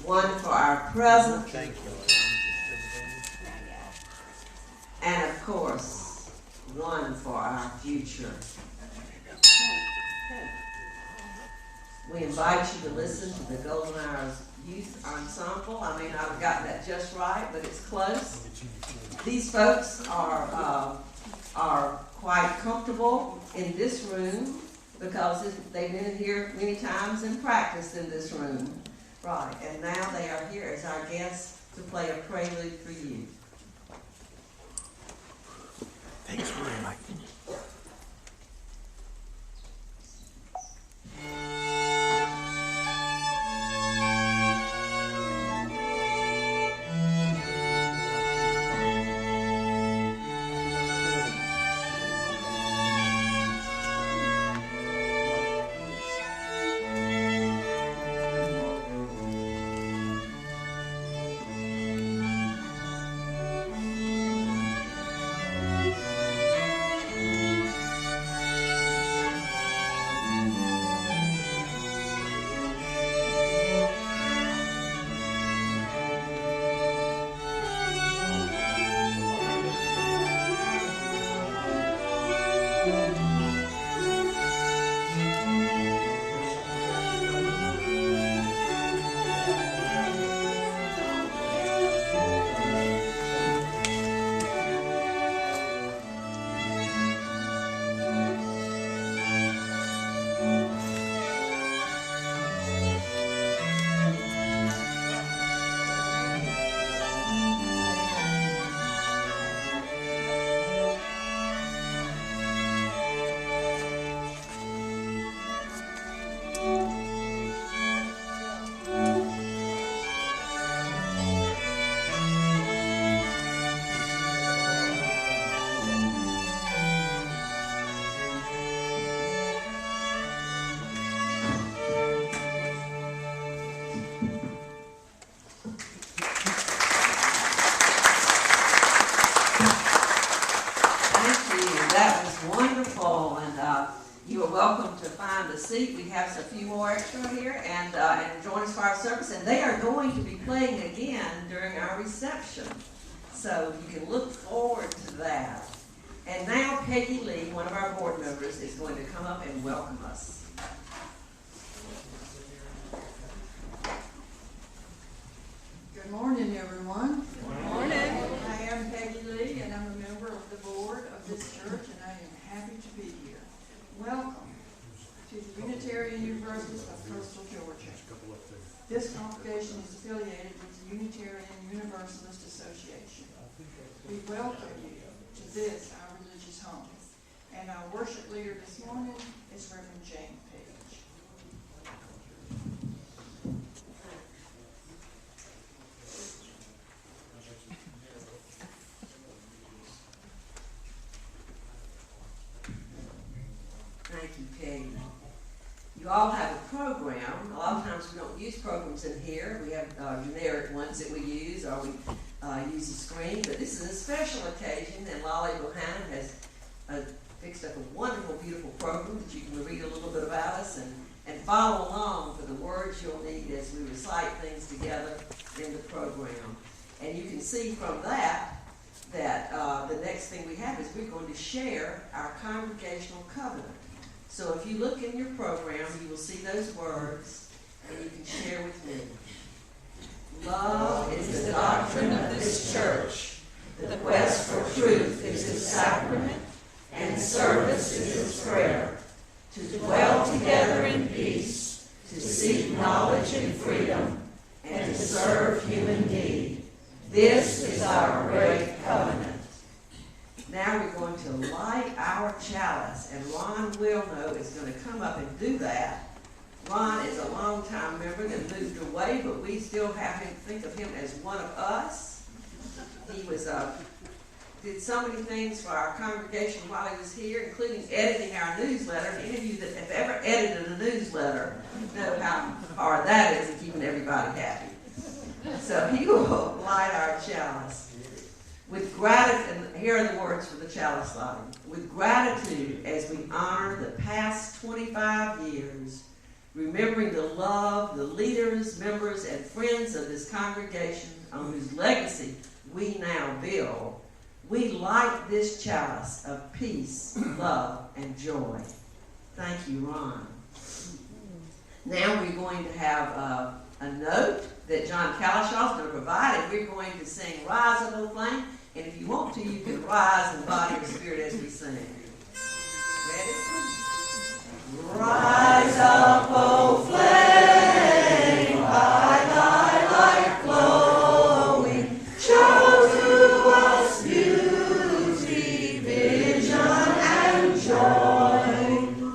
one for our present, Thank you. and of course, one for our future. We invite you to listen to the Golden Hours Youth Ensemble. I may not have gotten that just right, but it's close. These folks are quite comfortable in this room because they've been here many times and practiced in this room. Right, and now they are here as our guests to play a prelude for you. Thanks very much. We have a few more extra here and join us for our service, and they are going to be playing again during our reception, so you can look forward to that. And now Peggy Lee, one of our board members, is going to come up and welcome us. Good morning, everyone. Good morning. I am Peggy Lee, and I'm a member of the board of this church, and I am happy to be here. Welcome to the Unitarian Universalists of Coastal Georgia. This congregation is affiliated with the Unitarian Universalist Association. We welcome you to this, our religious home. And our worship leader this morning is Reverend Jane Page. Thank you, Peggy. You all have a program. A lot of times we don't use programs in here. We have generic ones that we use, or we use a screen. But this is a special occasion, and Lolly Bohannon has fixed up a wonderful, beautiful program that you can read a little bit about us and follow along for the words you'll need as we recite things together in the program. And you can see from that the next thing we have is we're going to share our congregational covenant. So if you look in your program, you will see those words, and you can share with me. Love is the doctrine of this church. The quest for truth is its sacrament, and service is its prayer. To dwell together in peace, to seek knowledge and freedom, and to serve human need. This is our great covenant. Now we're going to light our chalice, and Ron Wilno is going to come up and do that. Ron is a longtime member that moved away, but we still have him, think of him as one of us. He was did so many things for our congregation while he was here, including editing our newsletter. And any of you that have ever edited a newsletter know how hard that is in keeping everybody happy. So he will light our chalice. With gratitude, and here are the words for the chalice lighting. With gratitude as we honor the past 25 years, remembering to love the leaders, members, and friends of this congregation on whose legacy we now build, we light this chalice of peace, love, and joy. Thank you, Ron. Now we're going to have a note that John Calishaw's going to provide, and we're going to sing Rise Up, O Flame. And if you want to, you can rise in body and spirit as we sing. Ready? Rise up, O flame, by thy light glowing, show to us beauty, vision, and joy.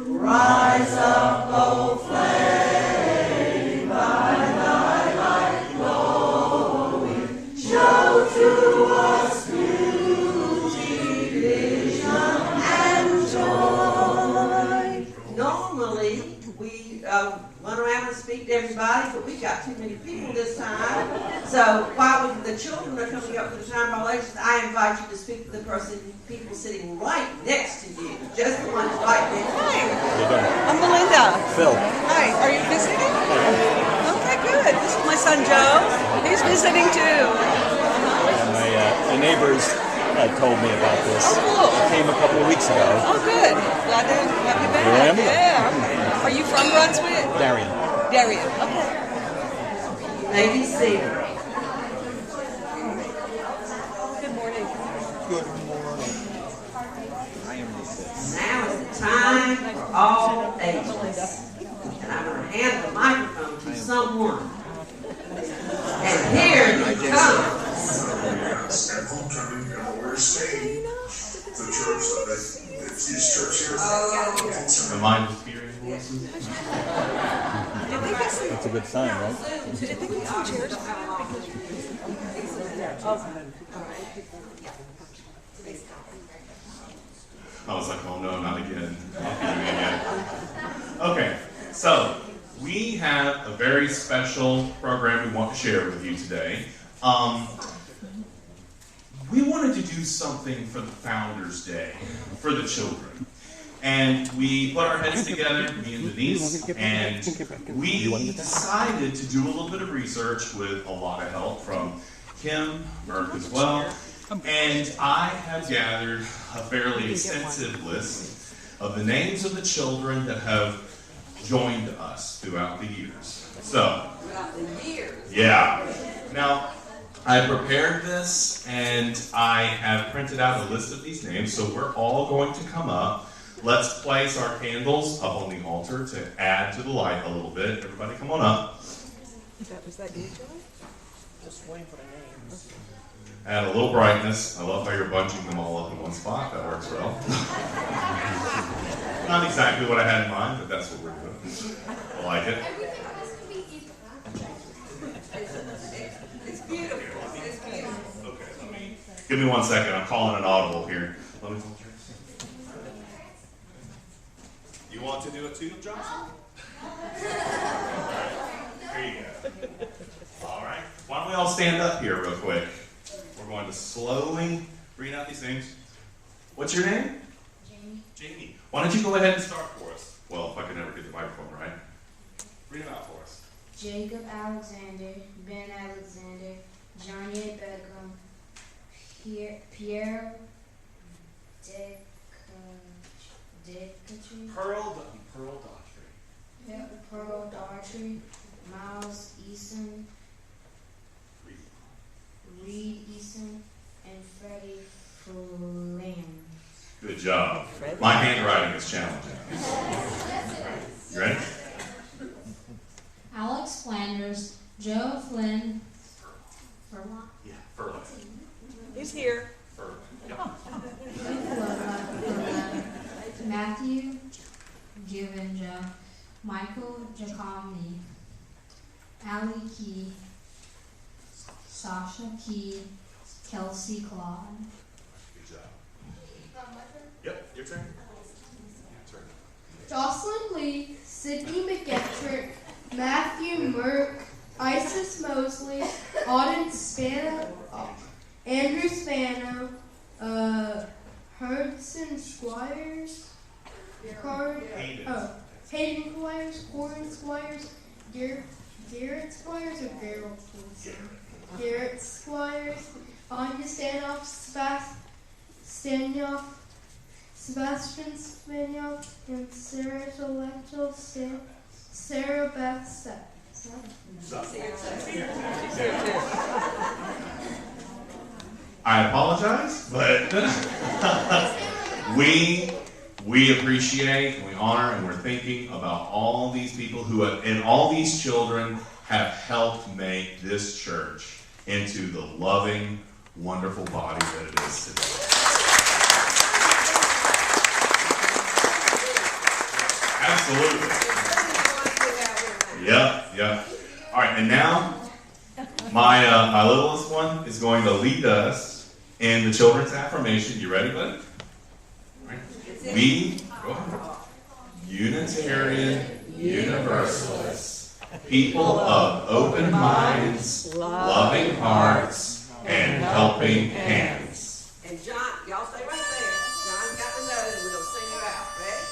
Rise up, O flame, by thy light glowing, show to us beauty, vision, and joy. Normally, we run around and speak to everybody, but we got too many people this time. So while the children are coming up for the time violations, I invite you to speak to the people sitting right next to you, just the ones right next to you. Hi, I'm Melinda. Phil. Hi, are you visiting? Okay, good. This is my son Joe. He's visiting too. My neighbors told me about this. Oh, cool. I came a couple of weeks ago. Oh, good. Glad to have you back. Here I am. Yeah. Are you from Brunswick? Darien. Darien. Okay. Maybe see. Good morning. Good morning. I am Now is the time for all ages. And I'm going to hand the microphone to someone. And here he comes. At homecoming, we're staying the church, the East Church here. Am I just hearing voices? That's a good sign, right? Did you think some chairs? I was like, oh no, not again. Not doing it again. Okay, so we have a very special program we want to share with you today. We wanted to do something for the Founders Day, for the children. And we put our heads together, me and Denise, and we decided to do a little bit of research with a lot of help from Kim, Merck as well. And I have gathered a fairly extensive list of the names of the children that have joined us throughout the years. So, Throughout the years. yeah. Now, I prepared this and I have printed out a list of these names, so we're all going to come up. Let's place our candles up on the altar to add to the light a little bit. Everybody come on up. Was that you, Joey? Just waiting for the names. Add a little brightness. I love how you're bunching them all up in one spot. That works well. Not exactly what I had in mind, but that's what we're doing. I like it. Everything has to be equal. It's beautiful. It's beautiful. Okay, give me 1 second. I'm calling an audible here. Let me. You want to do it too, Johnson? Here you go. All right. Why don't we all stand up here real quick? We're going to slowly read out these names. What's your name? Jamie. Jamie. Why don't you go ahead and start for us? Well, if I can ever get the microphone right. Read them out for us. Jacob Alexander, Ben Alexander, Johnny Beckham, Pierre Decatry, Pearl Daughtry. Pearl Daughtry, Miles Eason, Reed Eason, and Freddie Fulham. Good job. My handwriting is challenging. You ready? Alex Flanders, Joe Flynn, Furlong, Yeah, Furlong. He's here. Furlong. Matthew Givenja, Michael Giacomini, Ali Key, Sasha Key, Kelsey Claude. Good job. Yep, your turn. Jocelyn Lee, Sydney McGettrick, Matthew Merck, Isis Mosley, Auden Spano, Andrew Spano, Hudson Squires, Hayden Squires, Corin Squires, Garrett Squires, or Gerald? Garrett Squires, Anya Stanoff, Sebastian Stanoff, and Sarah Solecto, Sarah Beth Sepp. I apologize, but we appreciate and we honor and we're thinking about all these people who have, and all these children have helped make this church into the loving, wonderful body that it is today. Absolutely. Yep. All right, and now my littlest one is going to lead us in the children's affirmation. You ready, buddy? All right. We, Unitarian Universalists, people of open minds, loving hearts, and helping hands. And John, y'all stay right there. John's got the note, and we're going to sing it out. Ready?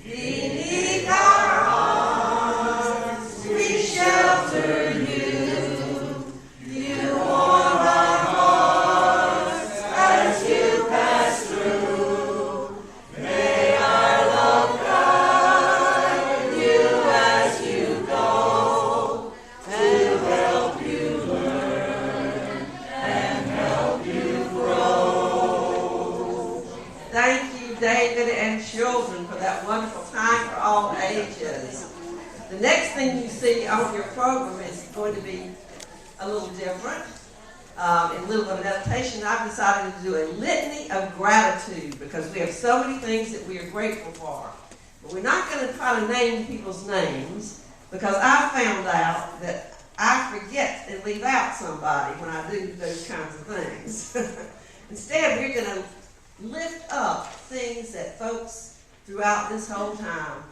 Beneath our arms, we shelter you. You warm our hearts as you pass through. May our love guide you as you go, to help you learn and help you grow. Thank you, David and children, for that wonderful time for all ages. The next thing you see on your program is going to be a little different. In a little bit of meditation, I've decided to do a litany of gratitude because we have so many things that we are grateful for. But we're not going to try to name people's names because I found out that I forget and leave out somebody when I do those kinds of things. Instead, we're going to lift up things that folks throughout this whole time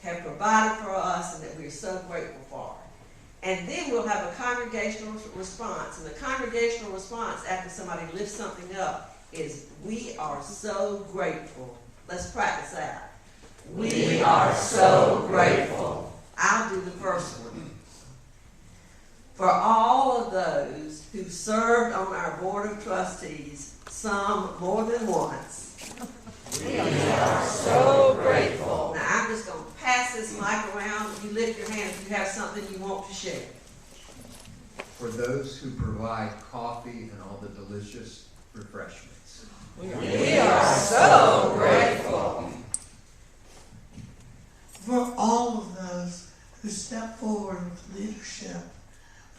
have provided for us and that we're so grateful for. And then we'll have a congregational response. And the congregational response after somebody lifts something up is, we are so grateful. Let's practice that. We are so grateful. I'll do the first one. For all of those who served on our board of trustees, some more than once. We are so grateful. Now I'm just going to pass this mic around. You lift your hand if you have something you want to share. For those who provide coffee and all the delicious refreshments. We are so grateful. For all of those who step forward with leadership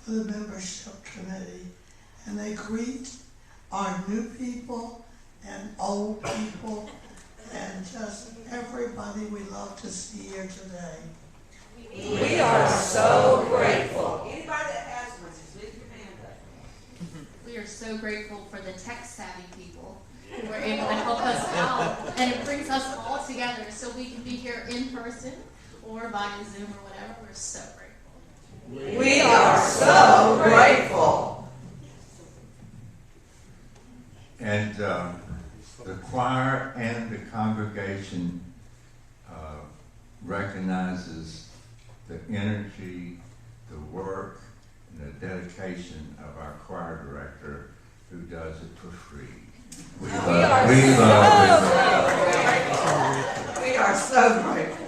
for the membership committee, and they greet our new people and old people and just everybody we love to see here today. We are so grateful. Anybody that has one, just lift your hand up. We are so grateful for the tech-savvy people who were able to help us out, and it brings us all together so we can be here in person or via Zoom or whatever. We're so grateful. We are so grateful. And the choir and the congregation recognizes the energy, the work, and the dedication of our choir director who does it for free. We are so grateful.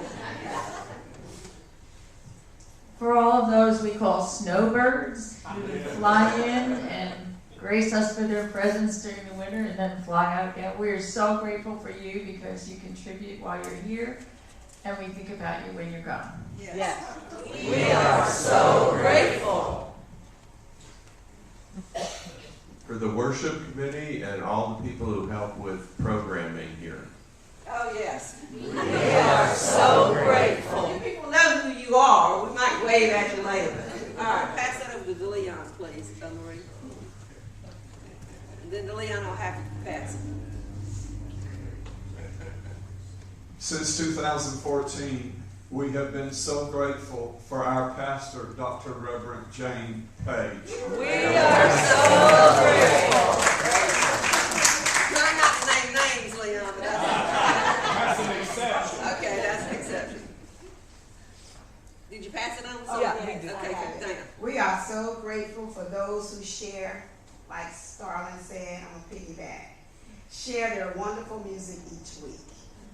For all of those we call snowbirds who fly in and grace us with their presence during the winter and then fly out again. We are so grateful for you because you contribute while you're here, and we think about you when you're gone. Yes. We are so grateful. For the worship committee and all the people who help with programming here. Oh, yes. We are so grateful. You people know who you are. We might wave at you later. All right, pass that over to DeLeon, please, Marie. And then DeLeon will have you pass it. Since 2014, we have been so grateful for our pastor, Dr. Reverend Jane Page. We are so grateful. Try not to name names, Leon, but that's an exception. Okay, that's an exception. it on? Oh, yeah. Okay, good. Thank you. We are so grateful for those who share, like Starlin said, I'm a piggyback, share their wonderful music each week.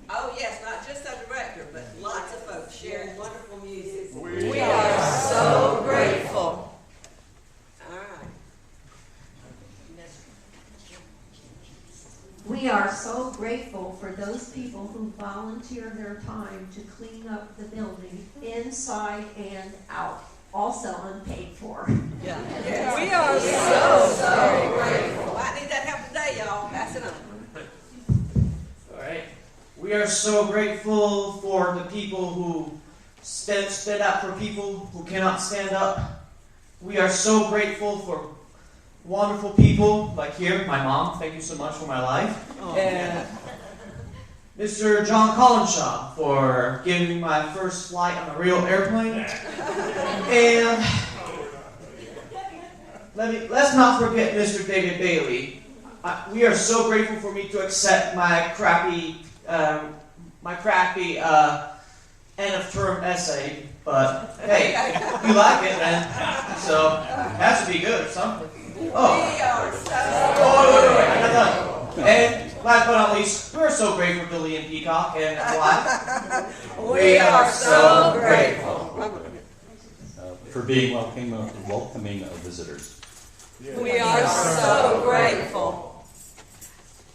Oh, yes, not just our director, but lots of folks sharing wonderful music. We are so grateful. All right. We are so grateful for those people who volunteer their time to clean up the building inside and out, also unpaid for. Yeah. Yes. We are so grateful. I need that help today, y'all. Pass it on. All right. We are so grateful for the people who stand up for people who cannot stand up. We are so grateful for wonderful people like here, my mom, thank you so much for my life. Oh, and Mr. John Collinshaw for giving me my first flight on a real airplane. And let's not forget Mr. David Bailey. We are so grateful for me to accept my crappy end of term essay, but hey, you like it, man. So that should be good or something. Oh, wait, I'm not done. And last but not least, we're so grateful to Lee and Peacock and wife. We are so grateful. For being welcoming of visitors. We are so grateful.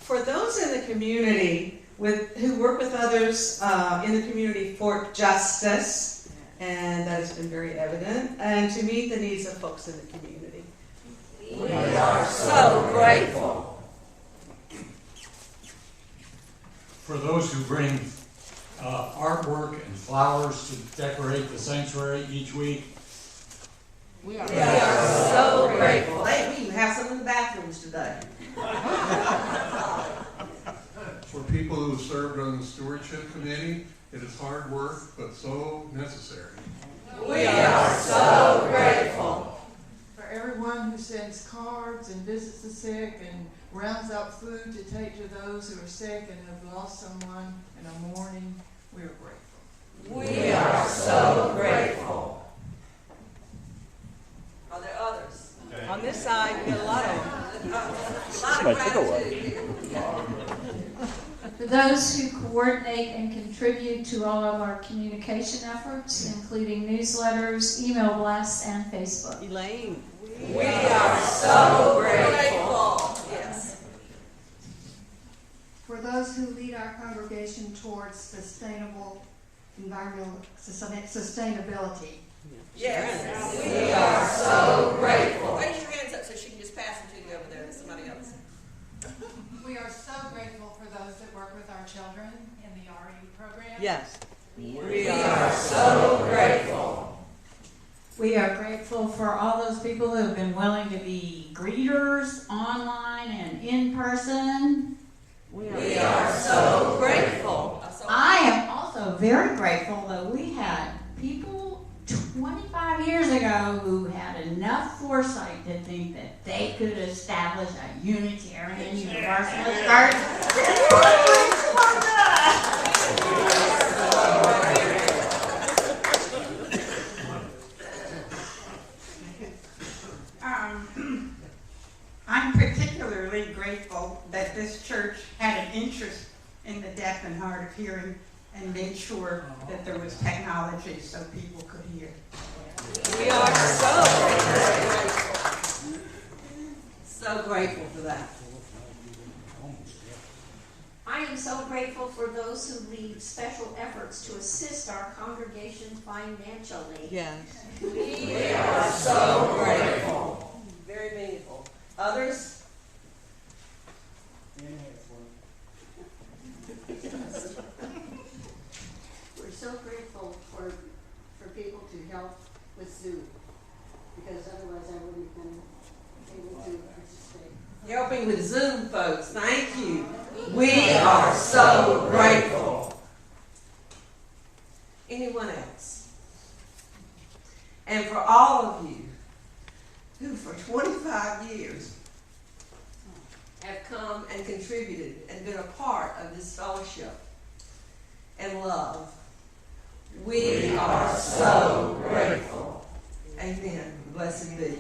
For those in the community who work with others in the community for justice, and that has been very evident, and to meet the needs of folks in the community. We are so grateful. For those who bring artwork and flowers to decorate the sanctuary each week. We are so grateful. Hey, we even have some in the bathrooms today. For people who served on the stewardship committee, it is hard work, but so necessary. We are so grateful. For everyone who sends cards and visits the sick and rounds up food to take to those who are sick and have lost someone in a mourning, we are grateful. We are so grateful. Are there others? On this side, we got a lot of them. A lot of gratitude. For those who coordinate and contribute to all of our communication efforts, including newsletters, email blasts, and Facebook. Elaine. We are so grateful. Yes. For those who lead our congregation towards sustainable environmental sustainability. Yes. We are so grateful. Raise your hands up so she can just pass them to you over there to somebody else. We are so grateful for those that work with our children in the RE program. Yes. We are so grateful. We are grateful for all those people who have been willing to be greeters online and in person. We are so grateful. I am also very grateful that we had people 25 years ago who had enough foresight to think that they could establish a Unitarian Universalist church. I'm particularly grateful that this church had an interest in the deaf and hard of hearing and made sure that there was technology so people could hear. We are so grateful. So grateful for that. I am so grateful for those who lead special efforts to assist our congregation financially. Yes. We are so grateful. Very meaningful. Others? We're so grateful for people to help with Zoom, because otherwise I wouldn't have been able to participate. Helping with Zoom, folks. Thank you. We are so grateful. Anyone else? And for all of you who for 25 years have come and contributed and been a part of this fellowship and love, We are so grateful. Amen. Blessed be.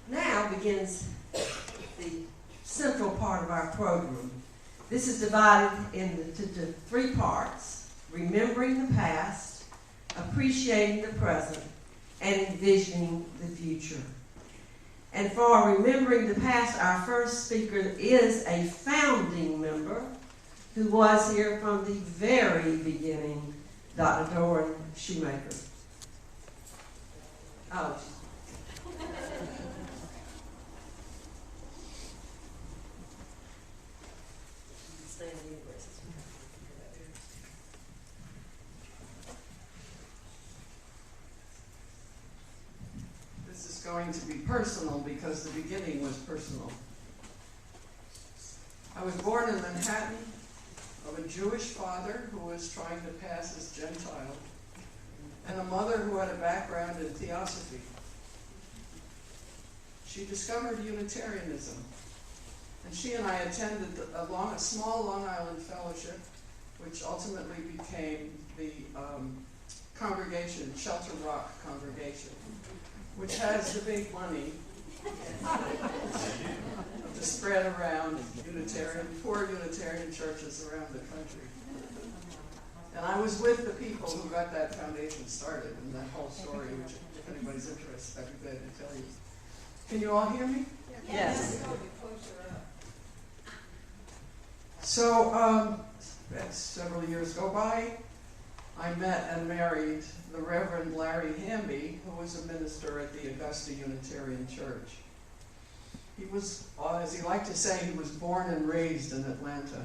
Now begins the central part of our program. This is divided into three parts: remembering the past, appreciating the present, and envisioning the future. And for remembering the past, our first speaker is a founding member who was here from the very beginning, Dr. Doran Shoemaker. Oh. This is going to be personal because the beginning was personal. I was born in Manhattan of a Jewish father who was trying to pass as Gentile, and a mother who had a background in theosophy. She discovered Unitarianism, and she and I attended a small Long Island fellowship, which ultimately became the congregation, Shelter Rock Congregation, which has the big money to spread around poor Unitarian churches around the country. And I was with the people who got that foundation started, and that whole story, which if anybody's interested, I'd be glad to tell you. Can you all hear me? Yes. So, as several years go by, I met and married the Reverend Larry Hamby, who was a minister at the Augusta Unitarian Church. He was, as he liked to say, he was born and raised in Atlanta,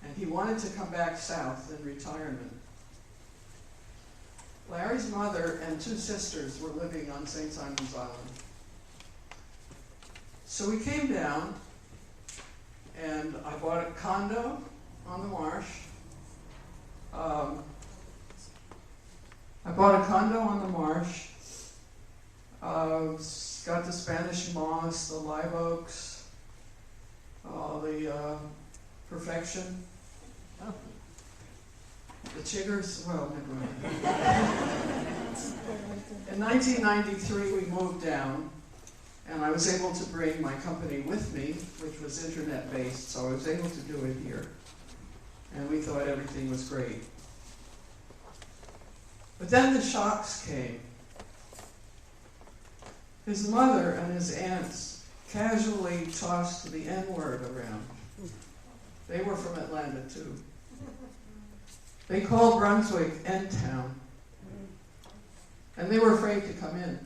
and he wanted to come back south in retirement. Larry's mother and two sisters were living on St. Simon's Island. So we came down, and I bought a condo on the marsh. Got the Spanish moss, the live oaks, the perfection, the chiggers. Well, never mind. In 1993, we moved down, and I was able to bring my company with me, which was internet-based, so I was able to do it here. And we thought everything was great. But then the shocks came. His mother and his aunts casually tossed the N-word around. They were from Atlanta, too. They called Brunswick N-Town. And they were afraid to come in.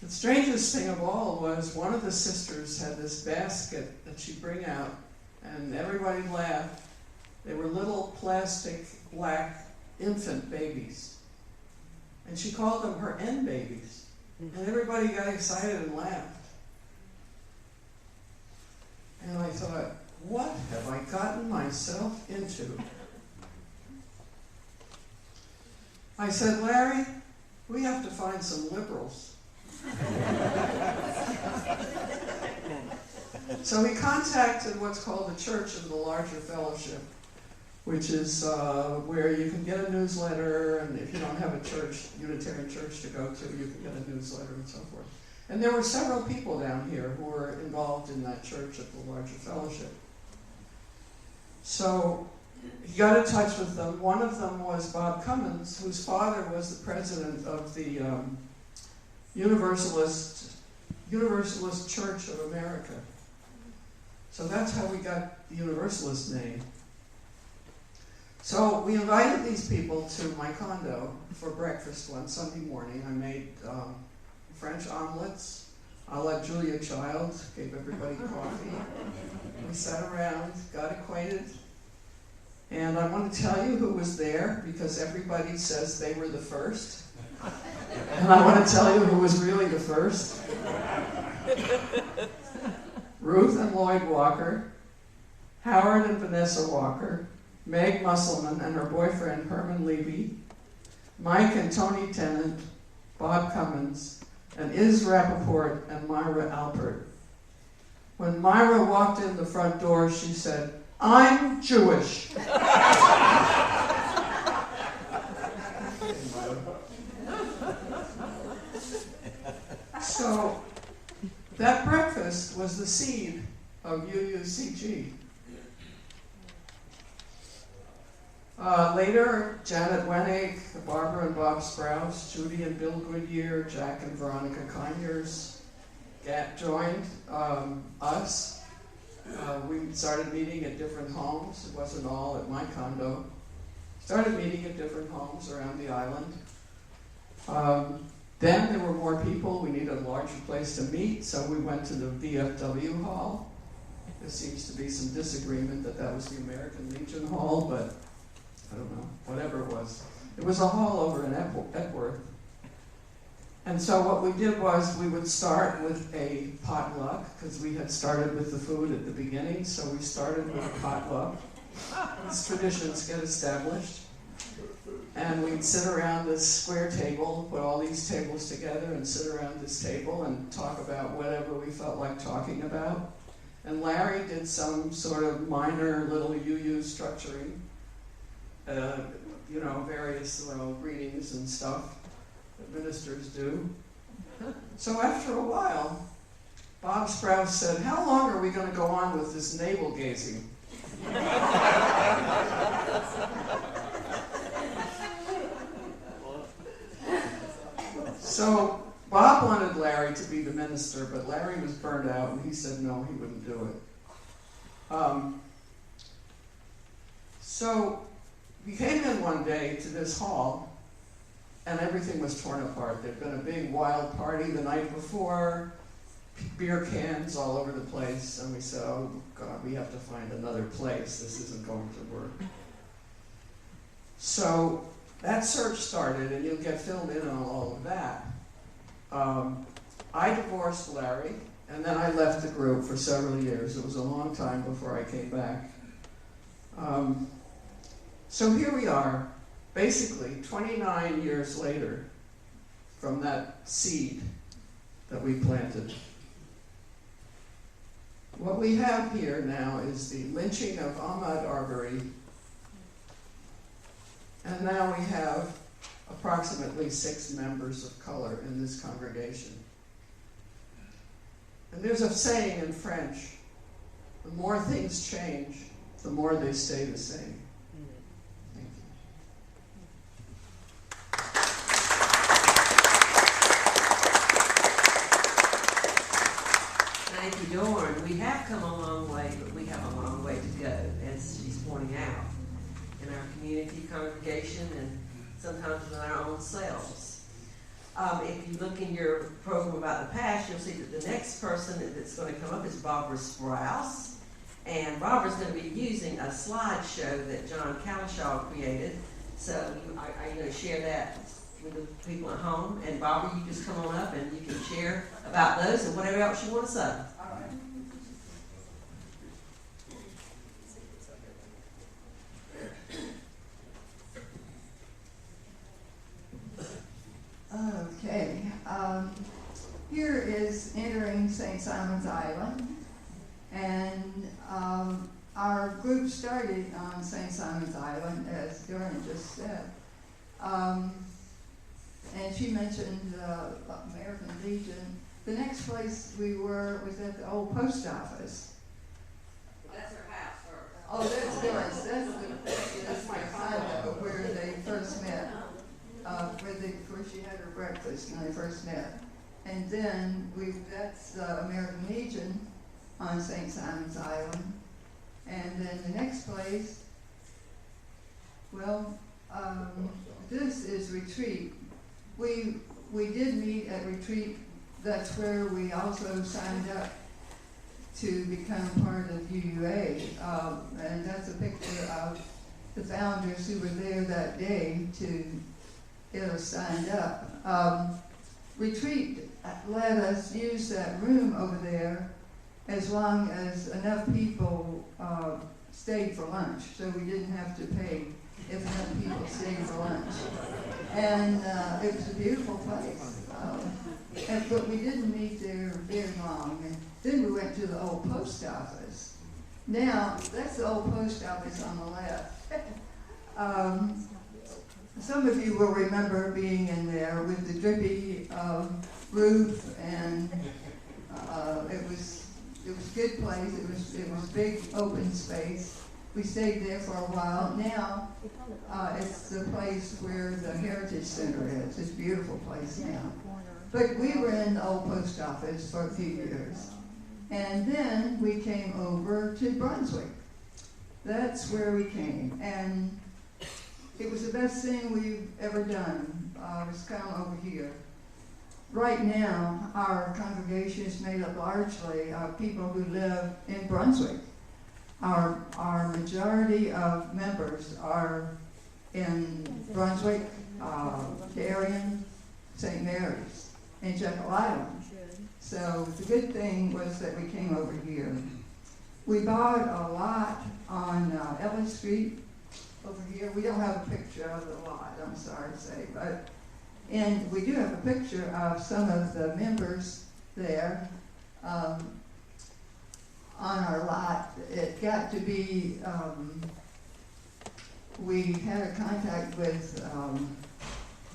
The strangest thing of all was one of the sisters had this basket that she'd bring out, and everybody laughed. They were little plastic black infant babies. And she called them her N babies. And everybody got excited and laughed. And I thought, what have I gotten myself into? I said, Larry, we have to find some liberals. So we contacted what's called the Church of the Larger Fellowship, which is where you can get a newsletter, and if you don't have a church, Unitarian church to go to, you can get a newsletter and so forth. And there were several people down here who were involved in that Church of the Larger Fellowship. So he got in touch with them. One of them was Bob Cummins, whose father was the president of the Universalist Church of America. So that's how we got the Universalist name. So we invited these people to my condo for breakfast one Sunday morning. I made French omelets a la Julia Child, gave everybody coffee. We sat around, got acquainted, and I want to tell you who was there because everybody says they were the first. And I want to tell you who was really the first. Ruth and Lloyd Walker, Howard and Vanessa Walker, Meg Musselman and her boyfriend Herman Levy, Mike and Tony Tennant, Bob Cummins, and Iz Rappaport and Myra Alpert. When Myra walked in the front door, she said, "I'm Jewish." So that breakfast was the seed of UUCG. Later, Janet Wenig, Barbara and Bob Sprouse, Judy and Bill Goodyear, Jack and Veronica Conyers joined us. We started meeting at different homes. It wasn't all at my condo. Started meeting at different homes around the island. Then there were more people. We needed a larger place to meet, so we went to the VFW Hall. There seems to be some disagreement that was the American Legion Hall, but I don't know, whatever it was. It was a hall over in Epworth. And so what we did was we would start with a potluck, because we had started with the food at the beginning, so we started with a potluck. These traditions get established. And we'd sit around this square table, put all these tables together and sit around this table and talk about whatever we felt like talking about. And Larry did some sort of minor little UU structuring, various greetings and stuff that ministers do. So after a while, Bob Sprouse said, "How long are we going to go on with this navel gazing?" So Bob wanted Larry to be the minister, but Larry was burned out, and he said no, he wouldn't do it. So we came in one day to this hall, and everything was torn apart. There'd been a big wild party the night before, beer cans all over the place, and we said, "Oh God, we have to find another place. This isn't going to work." So that search started, and you'll get filled in on all of that. I divorced Larry, and then I left the group for several years. It was a long time before I came back. So here we are, basically 29 years later from that seed that we planted. What we have here now is the lynching of Ahmaud Arbery, and now we have approximately 6 members of color in this congregation. And there's a saying in French, the more things change, the more they stay the same. Thank you. Thank you, Dorn. We have come a long way, but we have a long way to go, as she's pointing out, in our community, congregation, and sometimes with our own selves. If you look in your program about the past, you'll see that the next person that's going to come up is Barbara Sprouse. And Barbara's going to be using a slideshow that John Calishaw created. So are you going to share that with the people at home? And Barbara, you just come on up and you can share about those and whatever else you want to say. Okay, here is entering St. Simon's Island, and our group started on St. Simon's Island, as Doreen just said. And she mentioned American Legion. The next place we were was at the old post office. That's her house first. Oh, that's my condo where they first met. Where she had her breakfast when they first met. And then that's American Legion on St. Simon's Island. And then the next place, this is Retreat. We did meet at Retreat. That's where we also signed up to become part of UUA. And that's a picture of the founders who were there that day to get us signed up. Retreat let us use that room over there as long as enough people stayed for lunch, so we didn't have to pay if enough people stayed for lunch. And it was a beautiful place. But we didn't meet there very long. And then we went to the old post office. Now, that's the old post office on the left. Some of you will remember being in there with the drippy roof, and it was a good place. It was big open space. We stayed there for a while. Now it's the place where the Heritage Center is. It's a beautiful place now. But we were in the old post office for a few years. And then we came over to Brunswick. That's where we came. And it was the best thing we've ever done, was come over here. Right now, our congregation is made up largely of people who live in Brunswick. Our majority of members are in Brunswick, Darien, St. Mary's, and Jekyll Island. So the good thing was that we came over here. We bought a lot on Ellis Street over here. We don't have a picture of the lot, I'm sorry to say, and we do have a picture of some of the members there on our lot. It got to be, we had a contact with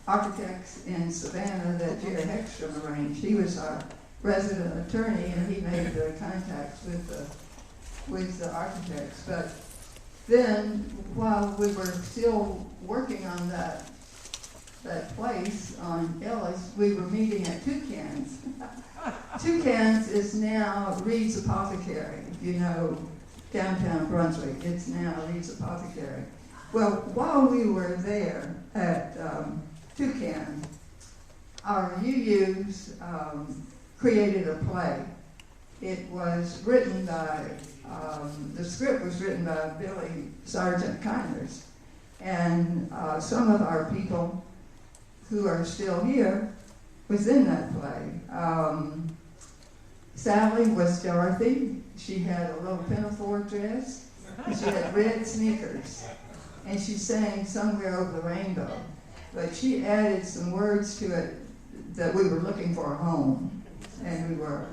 architects in Savannah that Jerry Heckstrom arranged. He was our resident attorney, and he made the contacts with the architects. But then, while we were still working on that place on Ellis, we were meeting at Toucans. Toucans is now Reed's Apothecary, downtown Brunswick. It's now Reed's Apothecary. Well, while we were there at Toucan, our UUs created a play. It was written by, the script was written by Billy Sargent Connors, and some of our people who are still here was in that play. Sally was Dorothy. She had a little pinafore dress, and she had red sneakers, and she sang Somewhere Over the Rainbow. But she added some words to it that we were looking for a home, and we were.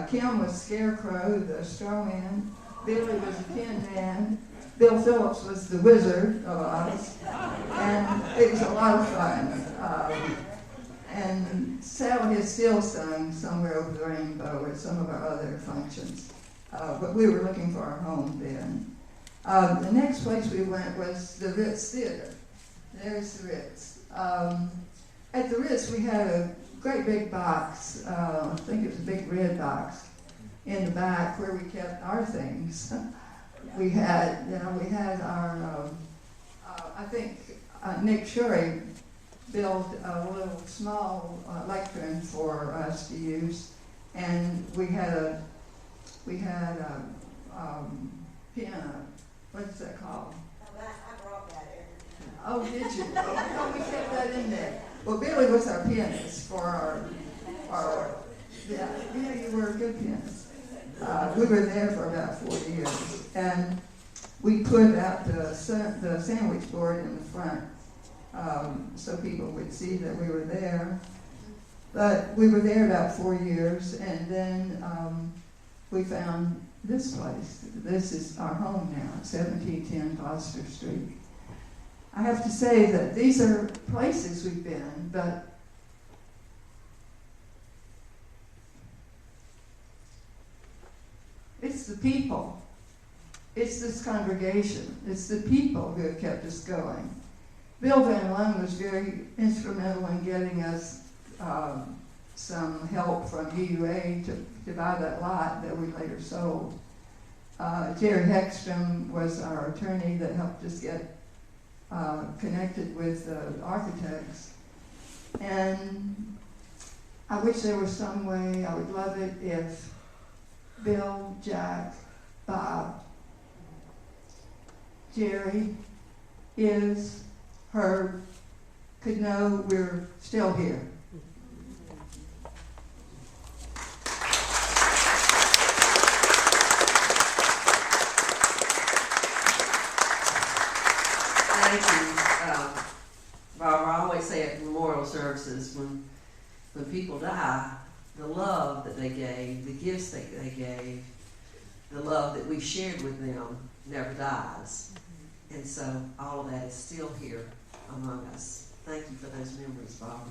Kim was Scarecrow, the straw man. Billy was the Tin Man. Bill Phillips was the Wizard of Oz, and it was a lot of fun. And Sally has still sung Somewhere Over the Rainbow at some of our other functions, but we were looking for our home then. The next place we went was the Ritz Theater. There's the Ritz. At the Ritz, we had a great big box. I think it was a big red box in the back where we kept our things. We had our. I think Nick Shorey built a little small lectern for us to use, and we had a piano. What's that called? I brought that in. Oh, did you? Oh, we kept that in there. Well, Billy was our pianist for our yeah, you were a good pianist. We were there for about 4 years, and we put out the sandwich board in the front so people would see that we were there. But we were there about 4 years, and then we found this place. This is our home now, 1710 Foster Street. I have to say that these are places we've been, but it's the people. It's this congregation. It's the people who have kept us going. Bill Van Loan was very instrumental in getting us some help from UUA to buy that lot that we later sold. Jerry Heckstrom was our attorney that helped us get connected with the architects. And I wish there was some way, I would love it if Bill, Jack, Bob, Jerry, Herb could know we're still here. Thank you, Barbara. I always say at memorial services when when people die, the love that they gave, the gifts that they gave, the love that we shared with them never dies. And so all of that is still here among us. Thank you for those memories, Barbara.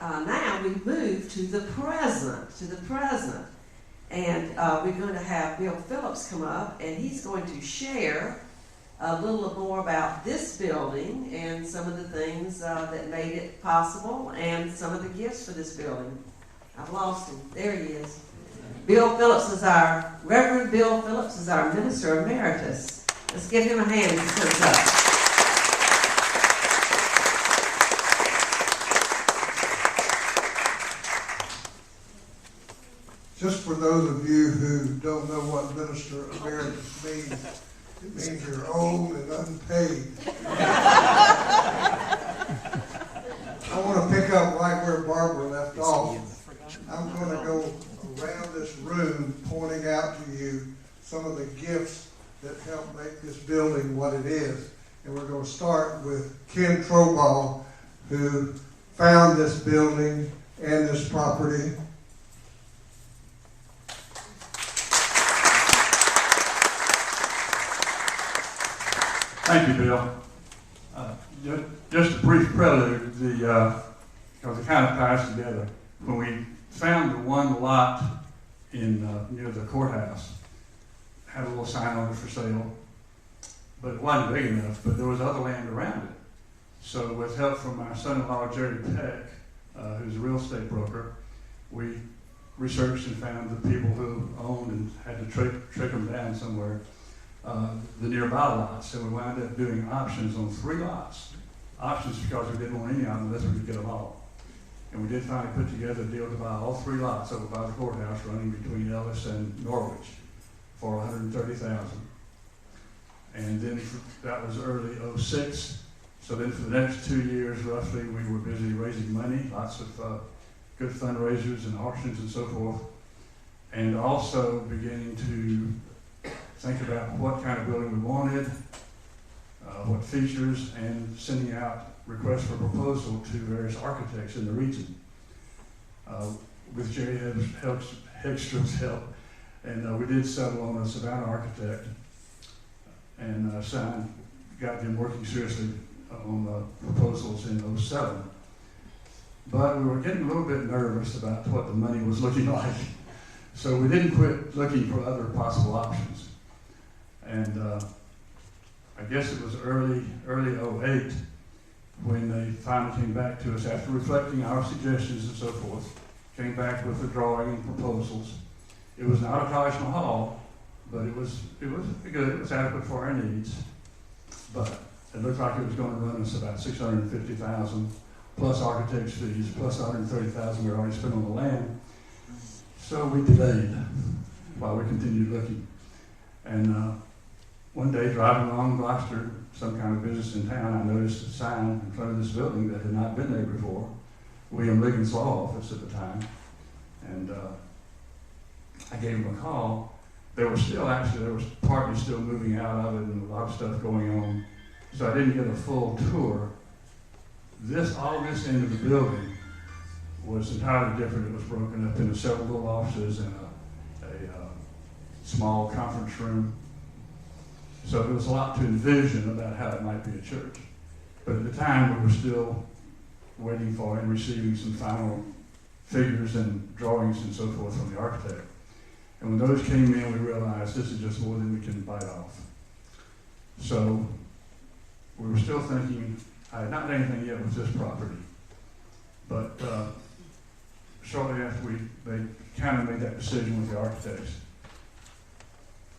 Now we move to the present, and we're going to have Bill Phillips come up, and he's going to share a little more about this building and some of the things that made it possible and some of the gifts for this building. I've lost him. There he is. Reverend Bill Phillips is our Minister Emeritus. Let's give him a hand as he comes up. Just for those of you who don't know what Minister Emeritus means, it means you're old and unpaid. I want to pick up right where Barbara left off. I'm going to go around this room pointing out to you some of the gifts that helped make this building what it is. And we're going to start with Ken Trobol, who found this building and this property. Thank you, Bill. Just a brief prelude, because it kind of ties together. When we found the one lot in near the courthouse, had a little sign on it for sale, but it wasn't big enough, but there was other land around it. So with help from my son-in-law, Jerry Peck, who's a real estate broker, we researched and found the people who owned and had to trick them down somewhere, the nearby lots. So we wound up doing options on 3 lots. Options because we didn't want any of them unless we could get them all. And we did finally put together a deal to buy all 3 lots over by the courthouse running between Ellis and Norwich for $130,000. And then that was early '06. So then for the next 2 years, roughly, we were busy raising money, lots of good fundraisers and auctions and so forth. And also beginning to think about what kind of building we wanted, what features, and sending out requests for proposal to various architects in the region. With Jerry Hegstrom's help, and we did settle on a Savannah architect and got them working seriously on proposals in '07. But we were getting a little bit nervous about what the money was looking like. So we didn't quit looking for other possible options. And I guess it was early '08 when they finally came back to us after reflecting our suggestions and so forth, came back with a drawing and proposals. It was not a Taj Mahal, but it was good, it was adequate for our needs. But it looked like it was going to run us about $650,000 plus architect's fees, plus $130,000 we already spent on the land. So we delayed while we continued looking. And one day, driving along Gloucester, some kind of business in town, I noticed a sign in front of this building that had not been there before. William Ligon's law office at the time. And I gave him a call. There was partly still moving out of it and a lot of stuff going on. So I didn't get a full tour. All this end of the building was entirely different. It was broken up into several little offices and a small conference room. So there was a lot to envision about how it might be a church. But at the time, we were still waiting for and receiving some final figures and drawings and so forth from the architect. And when those came in, we realized this is just more than we can bite off. So we were still thinking, I had not done anything yet with this property. But shortly after they kind of made that decision with the architects,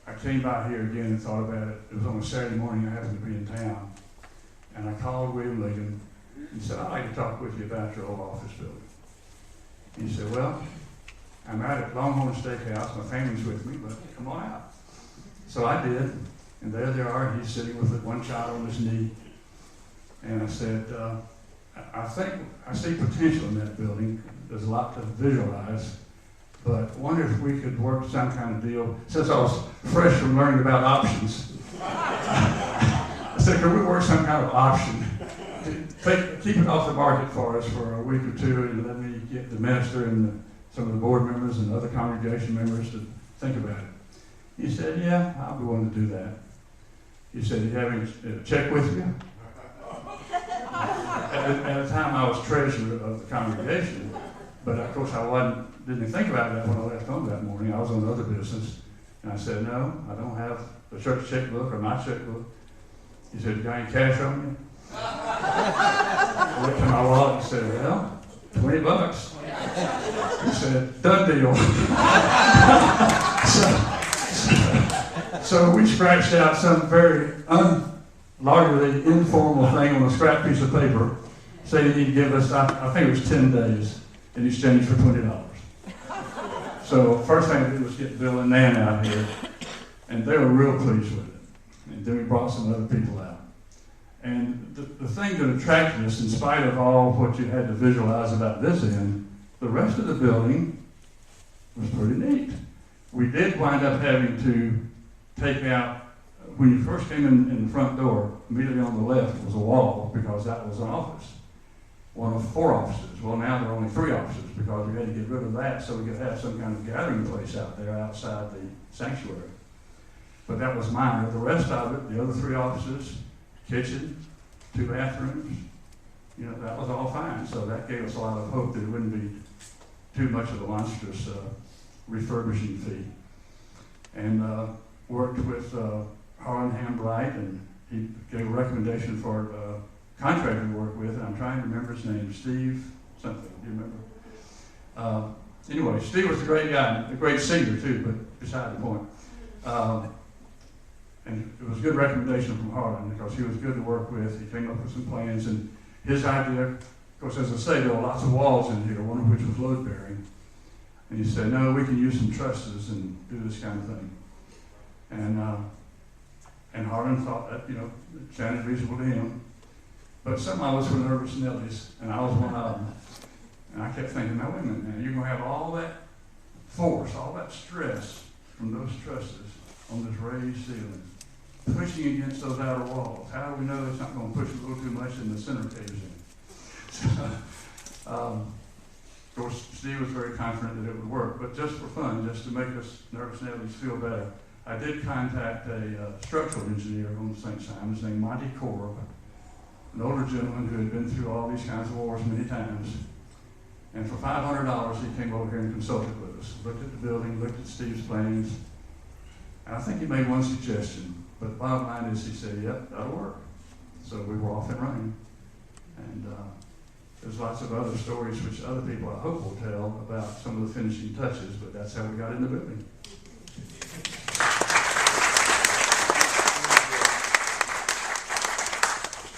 I came by here again and thought about it. It was on a Saturday morning, I happened to be in town. And I called William Ligon and said, I'd like to talk with you about your old office building. And he said, well, I'm out at Longhorn Steakhouse, my family's with me, but come on out. So I did, and there they are, he's sitting with one child on his knee. And I said, I think I see potential in that building. There's a lot to visualize. But wonder if we could work some kind of deal. Since I was fresh from learning about options, I said, could we work some kind of option keep it off the market for us for a week or two and let me get the minister and some of the board members and other congregation members to think about it. He said, yeah, I'll be willing to do that. He said, you have a check with you? At the time I was treasurer of the congregation, but of course I didn't think about that when I left home that morning. I was on other business. And I said, no, I don't have the church checkbook or my checkbook. He said, you got any cash on you? I looked in my wallet and said, well, $20. He said, done deal. So we scratched out some very unlawyerly, informal thing on a scrap piece of paper, saying he'd give us, I think it was 10 days, in exchange for $20. So first thing I did was get Bill and Nan out here, and they were real pleased with it. And then we brought some other people out. And the thing that attracted us, in spite of all what you had to visualize about this end, the rest of the building was pretty neat. We did wind up having to take out, when you first came in the front door, immediately on the left was a wall, because that was an office. One of 4 offices. Well, now there are only 3 offices because we had to get rid of that so we could have some kind of gathering place out there outside the sanctuary. But that was minor. The rest of it, the other 3 offices, kitchen, 2 bathrooms, that was all fine. So that gave us a lot of hope that it wouldn't be too much of a monstrous refurbishing fee. And worked with Harlan Hambright, and he gave a recommendation for a contractor to work with, and I'm trying to remember his name, Steve something, do you remember? Anyway, Steve was a great guy, a great singer too, but beside the point. And it was a good recommendation from Harlan because he was good to work with. He came up with some plans, and his idea, of course, as I say, there were lots of walls in here, one of which was load bearing. And he said, no, we can use some trusses and do this kind of thing. And Harlan thought that, it sounded reasonable to him. But some of us were nervous Nellies, and I was one of them. And I kept thinking, now wait a minute, man, you're going to have all that force, all that stress from those trusses on this raised ceiling, pushing against those outer walls. How do we know it's not going to push a little too much and the center caves in? Of course, Steve was very confident that it would work, but just for fun, just to make us nervous Nellies feel better, I did contact a structural engineer on St. Simon's named Monty Korb, an older gentleman who had been through all these kinds of wars many times. And for $500, he came over here and consulted with us, looked at the building, looked at Steve's plans, and I think he made one suggestion. But the bottom line is he said, yep, that'll work. So we were off and running. And there's lots of other stories which other people, I hope, will tell about some of the finishing touches, but that's how we got in the building.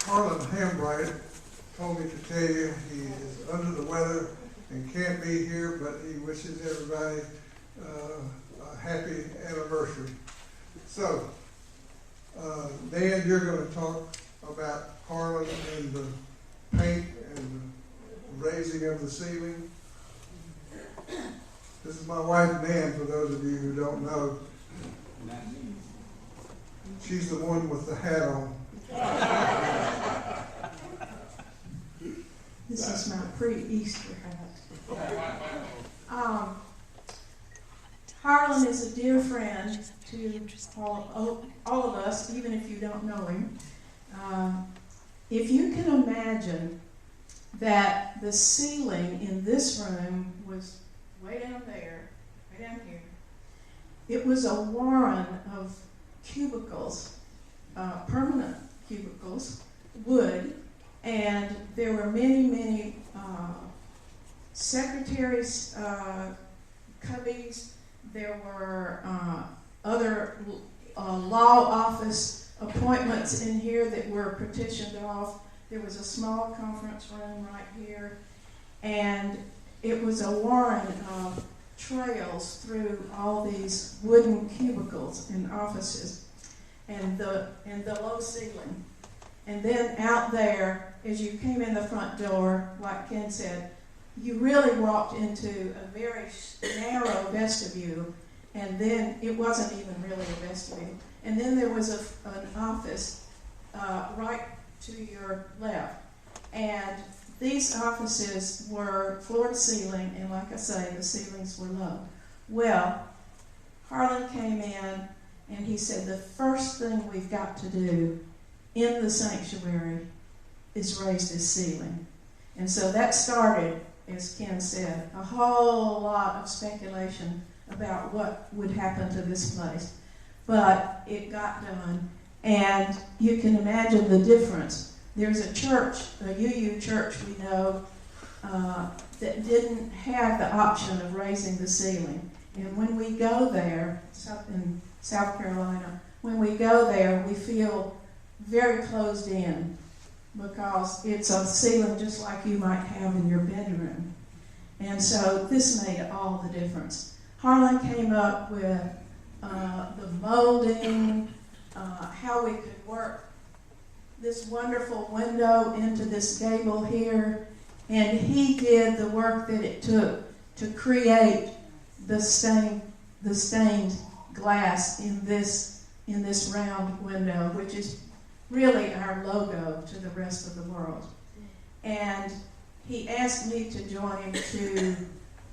Harlan Hambright told me to tell you he is under the weather and can't be here, but he wishes everybody a happy anniversary. So, Dan, you're going to talk about Harlan and the paint and the raising of the ceiling. This is my wife, Nan, for those of you who don't know. She's the one with the hat on. This is my pre-Easter hat. Harlan is a dear friend to all of us, even if you don't know him. If you can imagine that the ceiling in this room was way down there, way down here. It was a warren of cubicles, permanent cubicles, wood, and there were many, many secretaries' cubbies. There were other law office appointments in here that were partitioned off. There was a small conference room right here, and it was a warren of trails through all these wooden cubicles and offices, and the low ceiling. And then out there, as you came in the front door, like Ken said, you really walked into a very narrow vestibule, and then it wasn't even really a vestibule. And then there was an office right to your left. And these offices were floor to ceiling, and like I say, the ceilings were low. Well, Harlan came in and he said, the first thing we've got to do in the sanctuary is raise this ceiling. And so that started, as Ken said, a whole lot of speculation about what would happen to this place. But it got done, and you can imagine the difference. There's a church, a UU church we know, that didn't have the option of raising the ceiling. And when we go there, in South Carolina, when we go there, we feel very closed in because it's a ceiling just like you might have in your bedroom. And so this made all the difference. Harlan came up with the molding, how we could work this wonderful window into this gable here, and he did the work that it took to create the stained glass in this round window, which is really our logo to the rest of the world. And he asked me to join him to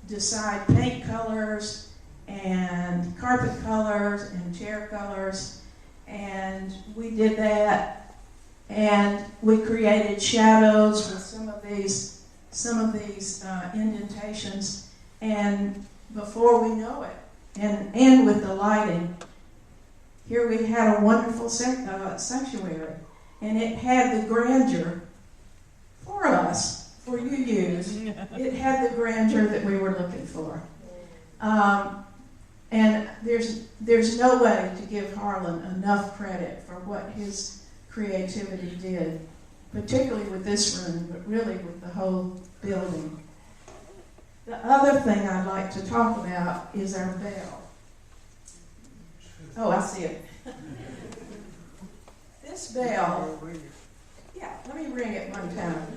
decide paint colors and carpet colors and chair colors, and we did that. And we created shadows with some of these indentations, and before we know it, and with the lighting, here we had a wonderful sanctuary, and it had the grandeur for us, for UUs. It had the grandeur that we were looking for. And there's no way to give Harlan enough credit for what his creativity did, particularly with this room, but really with the whole building. The other thing I'd like to talk about is our bell. Oh, I see it. This bell, yeah, let me ring it one time.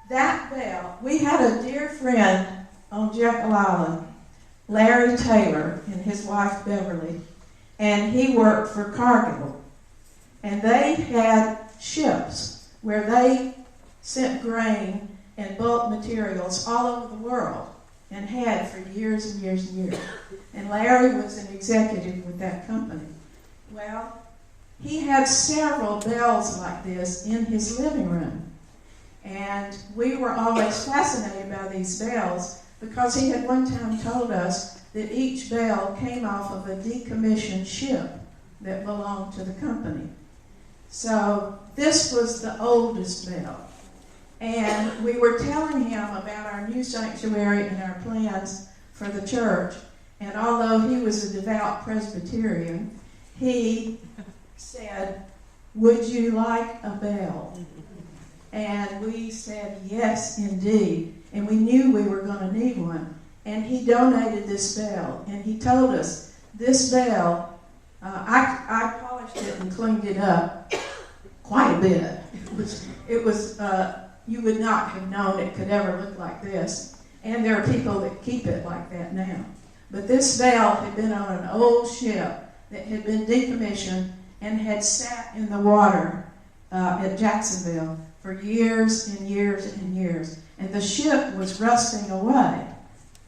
That bell, we had a dear friend on Jekyll Island, Larry Taylor, and his wife Beverly, and he worked for Cargill. And they had ships where they sent grain and bulk materials all over the world, and had for years and years and years. And Larry was an executive with that company. Well, he had several bells like this in his living room. And we were always fascinated by these bells because he had one time told us that each bell came off of a decommissioned ship that belonged to the company. So this was the oldest bell. And we were telling him about our new sanctuary and our plans for the church. And although he was a devout Presbyterian, he said, "Would you like a bell?" And we said, "Yes, indeed." And we knew we were going to need one. And he donated this bell. And he told us, this bell, I polished it and cleaned it up quite a bit. It was you would not have known it could ever look like this. And there are people that keep it like that now. But this bell had been on an old ship that had been decommissioned and had sat in the water at Jacksonville for years and years and years. And the ship was rusting away.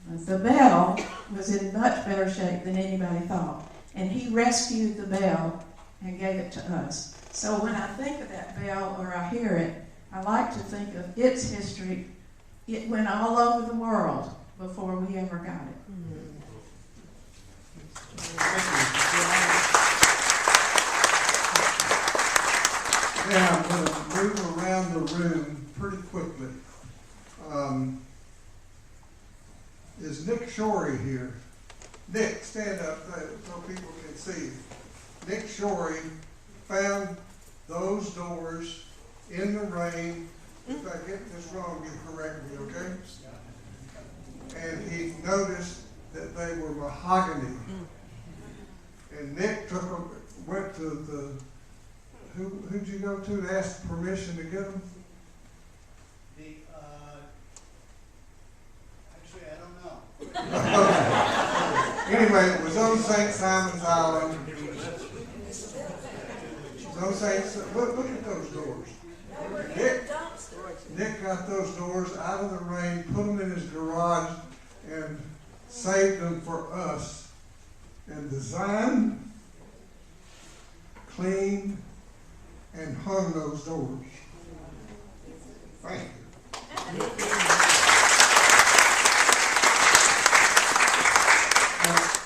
The bell was in much better shape than anybody thought. And he rescued the bell and gave it to us. So when I think of that bell or I hear it, I like to think of its history. It went all over the world before we ever got it. Yeah, I'm going to move around the room pretty quickly. Is Nick Shorey here? Nick, stand up so people can see you. Nick Shorey found those doors in the rain. If I get this wrong, you correct me, okay? And he noticed that they were mahogany. And Nick went to the, who'd you go to ask permission to get them? Actually, I don't know. Anyway, it was on St. Simon's Island. Look at those doors. Nick got those doors out of the rain, put them in his garage, and saved them for us. And designed, cleaned, and hung those doors. Thank you.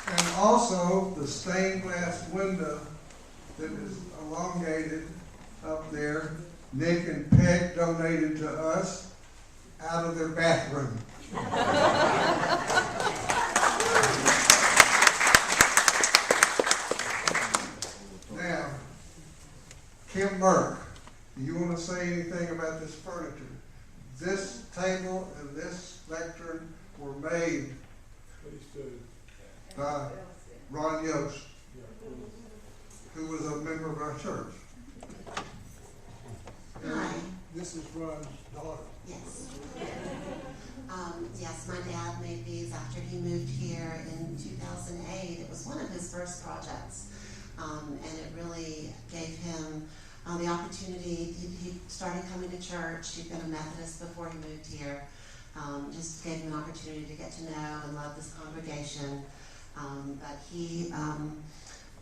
And also the stained glass window that is elongated up there, Nick and Peg donated to us out of their bathroom. Now, Kim Burke, do you want to say anything about this furniture? This table and this lectern were made by Ron Yost, who was a member of our church. Hi. This is Ron's daughter. Yes. Yes, my dad made these after he moved here in 2008. It was one of his first projects, and it really gave him the opportunity. He started coming to church. He'd been a Methodist before he moved here. Just gave him an opportunity to get to know and love this congregation. But he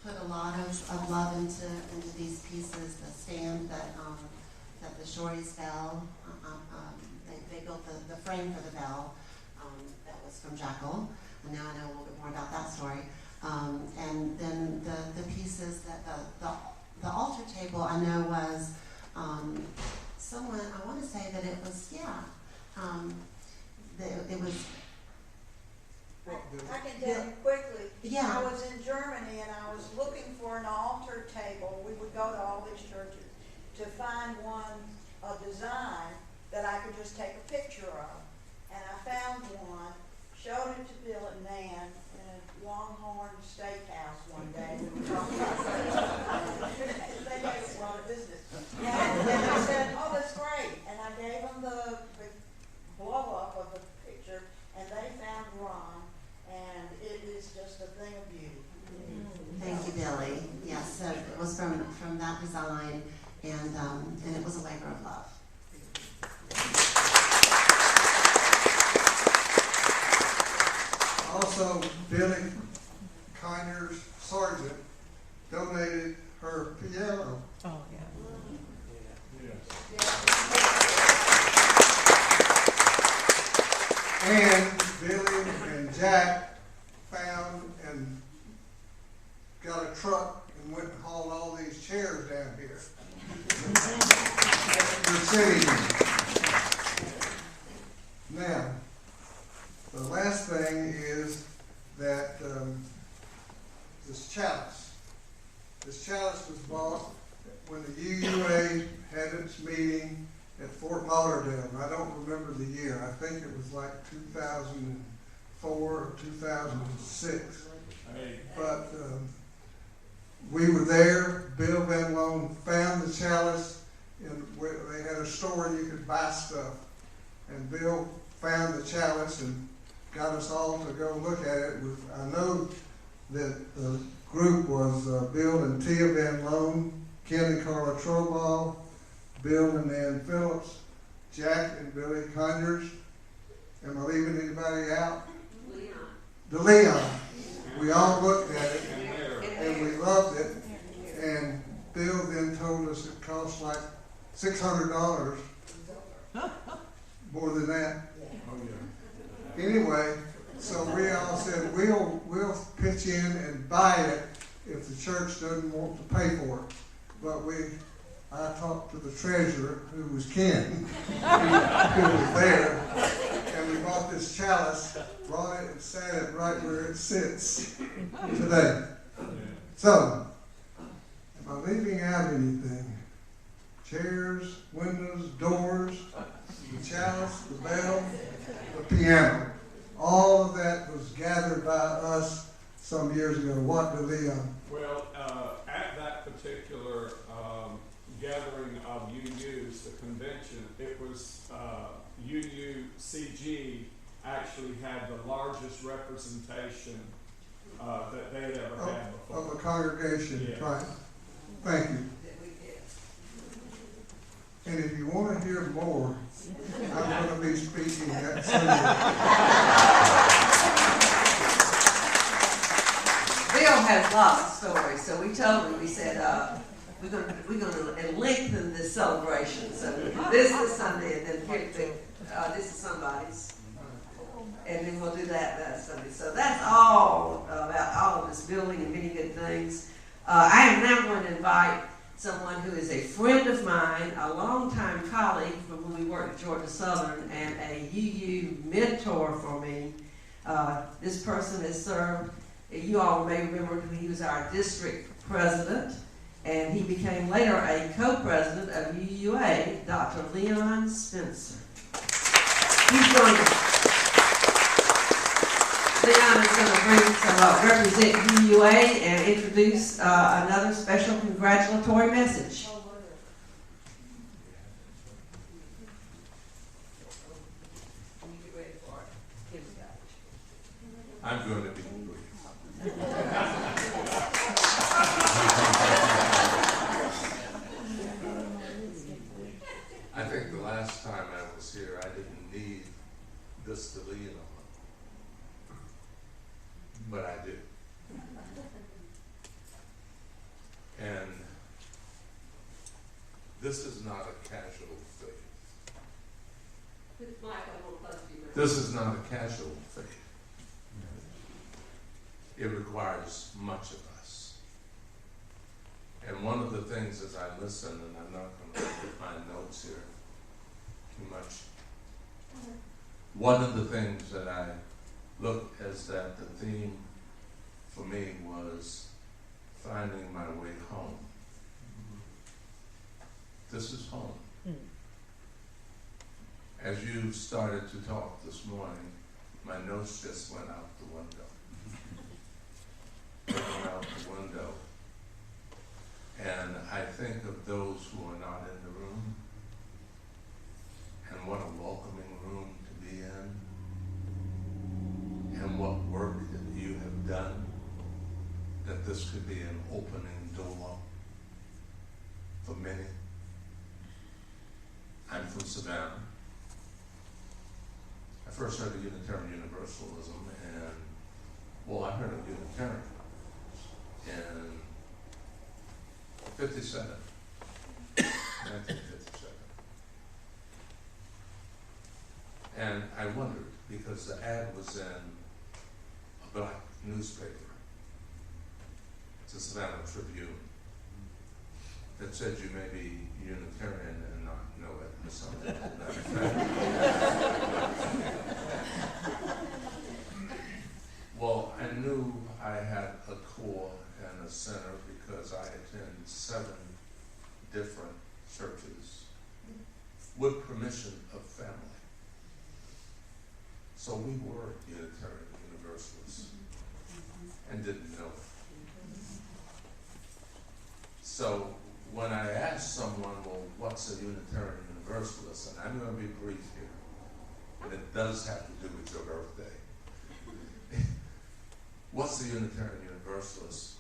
put a lot of love into these pieces. The stand that the Shorey's bell, they built the frame for the bell that was from Jekyll, and now I know a little bit more about that story. And then the pieces that the altar table I know was someone, I want to say that it was, it was. I can tell you quickly. Yeah. I was in Germany and I was looking for an altar table. We would go to all these churches to find one, a design that I could just take a picture of. And I found one, showed it to Bill and Nan in a Longhorn Steakhouse one day. We were talking about they gave us a lot of business. And they said, oh, that's great. And I gave them the blow-up of the picture, and they found Ron, and it is just a thing of beauty. Thank you, Billy. Yes, so it was from that design, and it was a labor of love. Also, Billy Conyers Sargent donated her piano. Oh, yeah. And Billy and Jack found and got a truck and went and hauled all these chairs down here. They're sitting in. Now, the last thing is that this chalice. This chalice was bought when the UUA had its meeting at Fort Lauderdale. I don't remember the year. I think it was like 2004 or 2006. But we were there. Bill Van Loan found the chalice, and they had a store and you could buy stuff. And Bill found the chalice and got us all to go look at it. I know that the group was Bill and Tia Van Loan, Ken and Carla Trobol, Bill and Nan Phillips, Jack and Billy Conyers. Am I leaving anybody out? Leon. The Leon. We all looked at it and we loved it. And Bill then told us it cost like $600. More than that. Anyway, so we all said we'll pitch in and buy it if the church doesn't want to pay for it. But I talked to the treasurer, who was Ken, who was there, and we bought this chalice, brought it and sat it right where it sits today. So, am I leaving out anything? Chairs, windows, doors, the chalice, the bell, the piano. All of that was gathered by us some years ago. What, Leon? Well, at that particular gathering of UUs, the convention, it was UUCG actually had the largest representation that they had ever had before. Of a congregation, Yeah. right? Thank you. And if you want to hear more, I'm going to be speaking that Sunday. Bill has lots of stories, so we told him, we said, we're gonna lengthen this celebration. So this is Sunday, and then this is somebody's, and then we'll do that Sunday. So that's all about all of this building and many good things. I am now going to invite someone who is a friend of mine, a longtime colleague from when we worked at Georgia Southern, and a UU mentor for me. This person has served. You all may remember when he was our district president, and he became later a co-president of UUA, Dr. Leon Spencer. Leon is going to bring some represent UUA and introduce another special congratulatory message. I'm going to be brief. I think the last time I was here, I didn't need this to lean on, but I do. And this is not a casual faith. This is not a casual faith. It requires much of us. And one of the things as I listen, and I'm not going to look at my notes here too much, one of the things that I look is that the theme for me was finding my way home. This is home. As you started to talk this morning, my notes just went out the window. They went out the window. And I think of those who are not in the room, and what a welcoming room to be in, and what work that you have done, that this could be an opening door for many. I'm from Savannah. I first heard of Unitarian Universalism, and, well, I heard of Unitarian in 1957. And I wondered, because the ad was in a black newspaper, it's a Savannah Tribune, that said you may be Unitarian and not know it, or something like that. Well, I knew I had a core and a center because I attended 7 different churches with permission of family. So we were Unitarian Universalists and didn't know it. So when I asked someone, well, what's a Unitarian Universalist? And I'm going to be brief here, and it does have to do with your birthday. What's the Unitarian Universalist?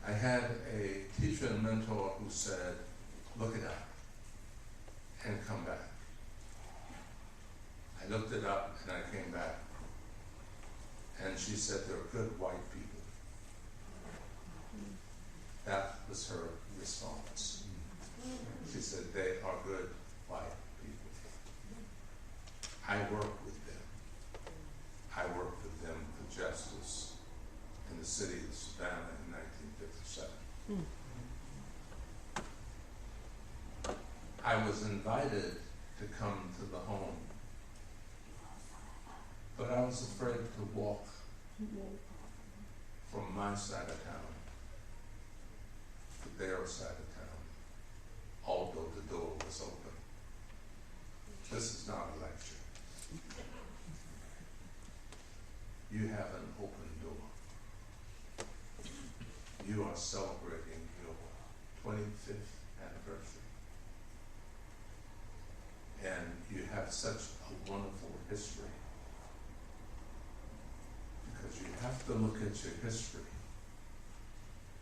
I had a teacher and mentor who said, look it up and come back. I looked it up and I came back. And she said, they're good white people. That was her response. She said, they are good white people. I work with them. I worked with them for justice in the city of Savannah in 1957. I was invited to come to the home, but I was afraid to walk from my side of town to their side of town, although the door was open. This is not a lecture. You have an open door. You are celebrating your 25th anniversary. And you have such a wonderful history. Because you have to look at your history.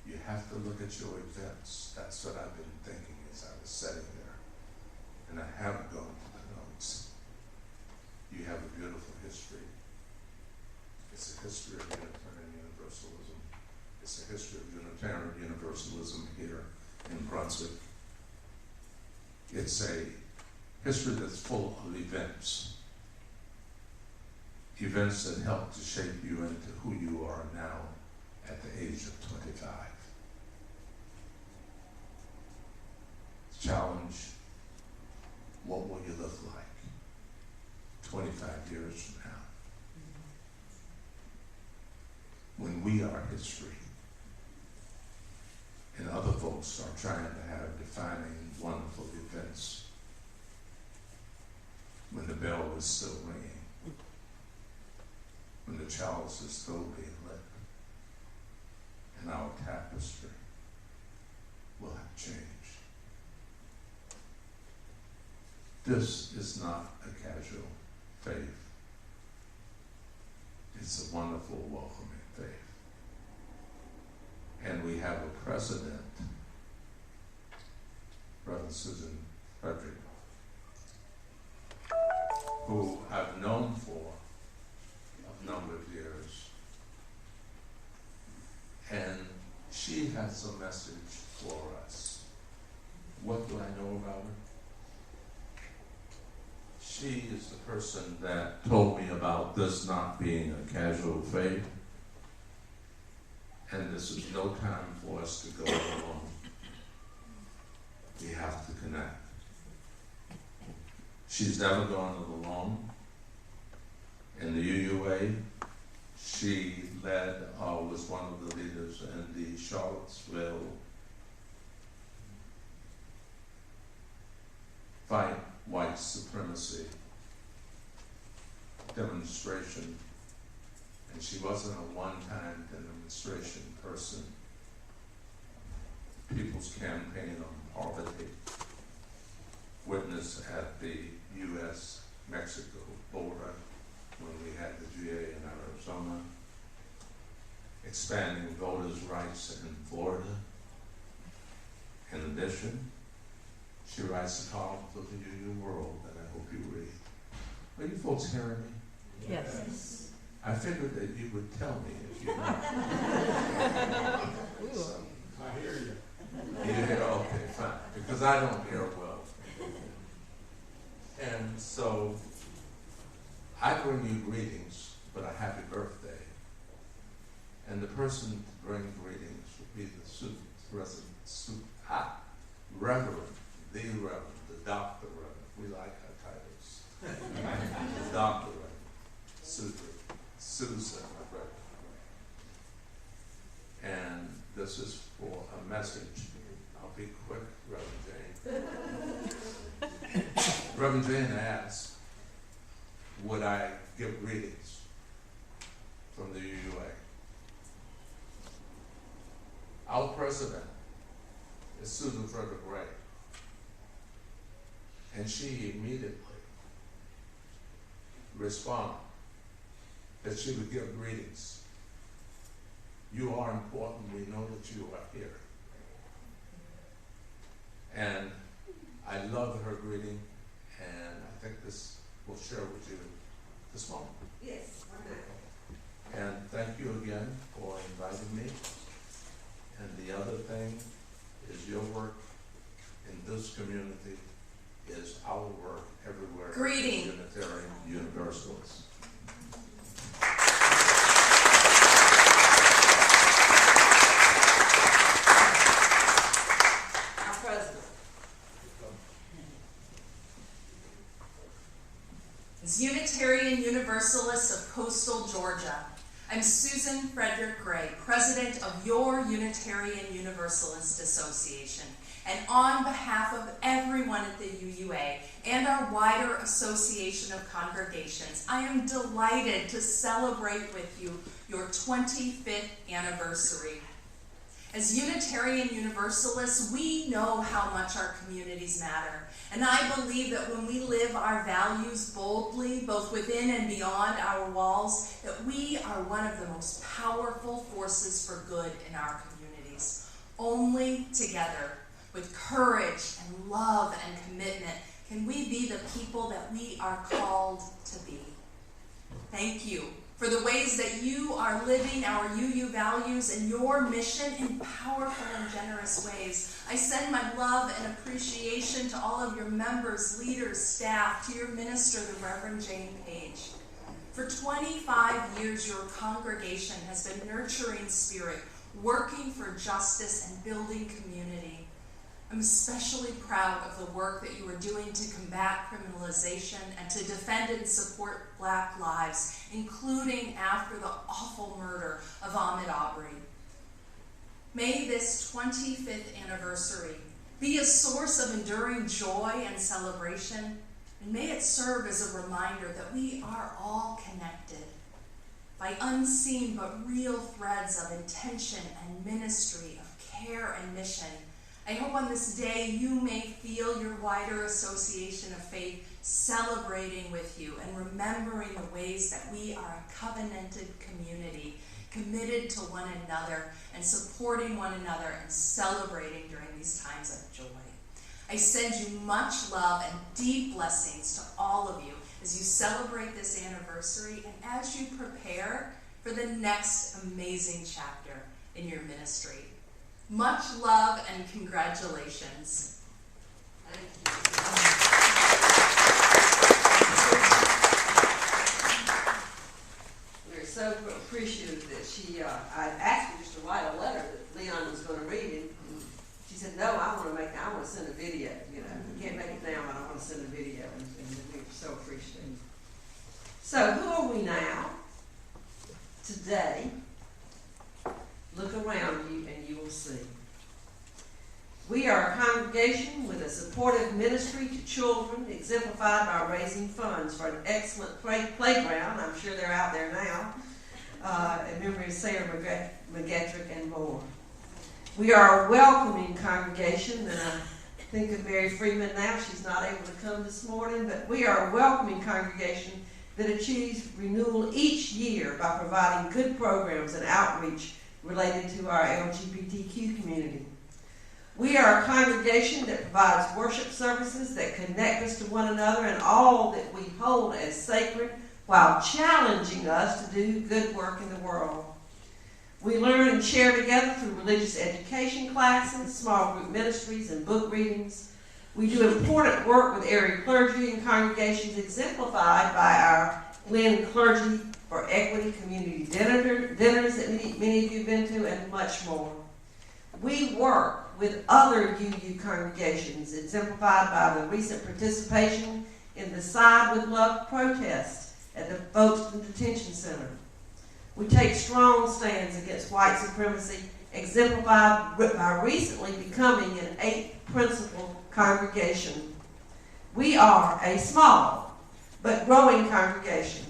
You have to look at your events. That's what I've been thinking as I was sitting there. And I haven't gone to the notes. You have a beautiful history. It's a history of Unitarian Universalism. It's a history of Unitarian Universalism here in Brunswick. It's a history that's full of events. Events that help to shape you into who you are now at the age of 25. Challenge, what will you look like 25 years from now? When we are history and other folks are trying to have defining wonderful events when the bell is still ringing, when the chalice is still being lit, and our tapestry will have changed. This is not a casual faith. It's a wonderful, welcoming faith. And we have a president, Reverend Susan Frederick, who I've known for a number of years. And she has a message for us. What do I know about her? She is the person that told me about this not being a casual faith. And this is no time for us to go alone. We have to connect. She's never gone it alone. In the UUA, she led, was one of the leaders in the Charlottesville fight white supremacy demonstration. And she wasn't a one-time demonstration person. People's Campaign on Poverty, witnessed at the U.S.-Mexico border when we had the GA in Arizona, expanding voters' rights in Florida. In addition, she writes a column for the UU World that I hope you read. Are you folks hearing me? Yes. I figured that you would tell me if you know. So, I hear you. you hear? Okay, fine. Because I don't hear well. And so, I bring you greetings, but a happy birthday. And the person to bring greetings would be the Reverend, the Dr. Reverend. We like our titles. The Dr. Reverend, Susan Reverend. And this is for a message. I'll be quick, Reverend Jane. Reverend Jane asked, would I give greetings from the UUA? Our president is Susan Frederick Ray. And she immediately responded that she would give greetings. You are important. We know that you are here. And I love her greeting, and I think this will share with you this moment. Yes, why not? And thank you again for inviting me. And the other thing is your work in this community is our work everywhere. Greeting. Unitarian Universalists. Our president. As Unitarian Universalists of Coastal Georgia, I'm Susan Frederick Gray, president of your Unitarian Universalist Association. And on behalf of everyone at the UUA and our wider association of congregations, I am delighted to celebrate with you your 25th anniversary. As Unitarian Universalists, we know how much our communities matter. And I believe that when we live our values boldly, both within and beyond our walls, that we are one of the most powerful forces for good in our communities. Only together, with courage and love and commitment, can we be the people that we are called to be. Thank you for the ways that you are living our UU values and your mission in powerful and generous ways. I send my love and appreciation to all of your members, leaders, staff, to your minister, the Reverend Jane Page. For 25 years, your congregation has been nurturing spirit, working for justice and building community. I'm especially proud of the work that you are doing to combat criminalization and to defend and support Black lives, including after the awful murder of Ahmaud Arbery. May this 25th anniversary be a source of enduring joy and celebration, and may it serve as a reminder that we are all connected by unseen but real threads of intention and ministry, of care and mission. I hope on this day you may feel your wider association of faith celebrating with you and remembering the ways that we are a covenanted community, committed to one another and supporting one another and celebrating during these times of joy. I send you much love and deep blessings to all of you as you celebrate this anniversary and as you prepare for the next amazing chapter in your ministry. Much love and congratulations. Thank you. We're so appreciative that she, I asked her just to write a letter that Leon was going to read it. She said, no, I want to send a video. You know, you can't make it now, but I want to send a video. And we're so appreciative. So who are we now? Today, look around you and you will see. We are a congregation with a supportive ministry to children, exemplified by raising funds for an excellent playground. I'm sure they're out there now. In memory of Sarah McGettrick and more. We are a welcoming congregation, and I think of Mary Freeman now. She's not able to come this morning, but we are a welcoming congregation that achieves renewal each year by providing good programs and outreach related to our LGBTQ community. We are a congregation that provides worship services that connect us to one another and all that we hold as sacred while challenging us to do good work in the world. We learn and share together through religious education classes, small group ministries, and book readings. We do important work with area clergy and congregations exemplified by our Glen Clergy for Equity community dinners that many of you have been to, and much more. We work with other UU congregations exemplified by the recent participation in the Side with Love protest at the Folkestone Detention Center. We take strong stands against white supremacy, exemplified by recently becoming an 8-principle congregation. We are a small but growing congregation.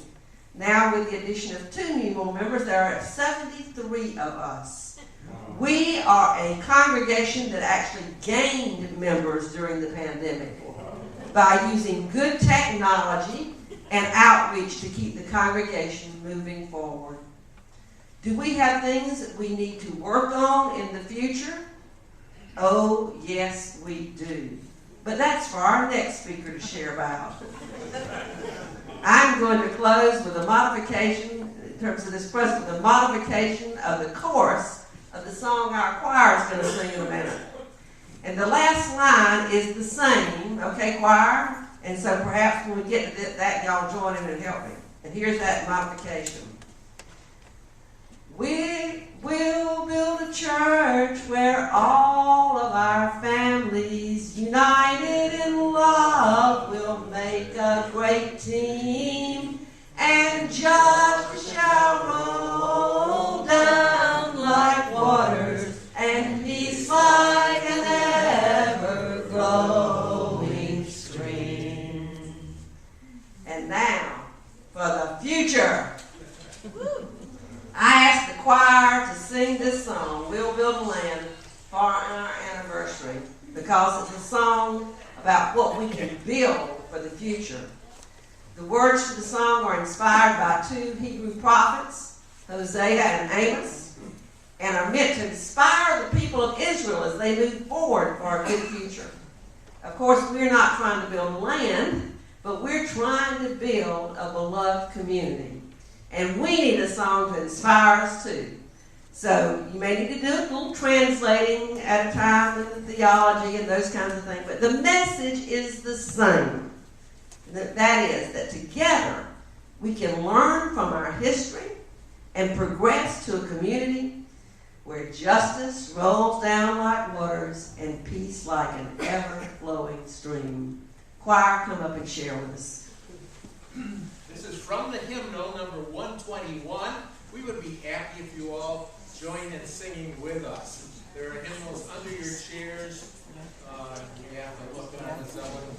Now with the addition of 2 new members, there are 73 of us. We are a congregation that actually gained members during the pandemic by using good technology and outreach to keep the congregation moving forward. Do we have things that we need to work on in the future? Oh, yes, we do. But that's for our next speaker to share about. I'm going to close with a modification, in terms of this present, with a modification of the chorus of the song our choir is going to sing in a minute. And the last line is the same, okay, choir? And so perhaps when we get to that, y'all join in and help me. And here's that modification. We will build a church where all of our families united in love will make a great team, and justice shall roll down like waters, and peace like an ever-growing stream. And now, for the future. I asked the choir to sing sing this song, We'll Build a Land, for our anniversary, because it's a song about what we can build for the future. The words to the song are inspired by two Hebrew prophets, Hosea and Amos, and are meant to inspire the people of Israel as they move forward for a good future. Of course, we're not trying to build land, but we're trying to build a beloved community. And we need a song to inspire us too. So you may need to do a little translating at a time in the theology and those kinds of things, but the message is the same. That is, that together we can learn from our history and progress to a community where justice rolls down like waters and peace like an ever-flowing stream. Choir, come up and share with us. This is from the hymnal number 121. We would be happy if you all join in singing with us. There are hymnals under your chairs. You have to look on this one.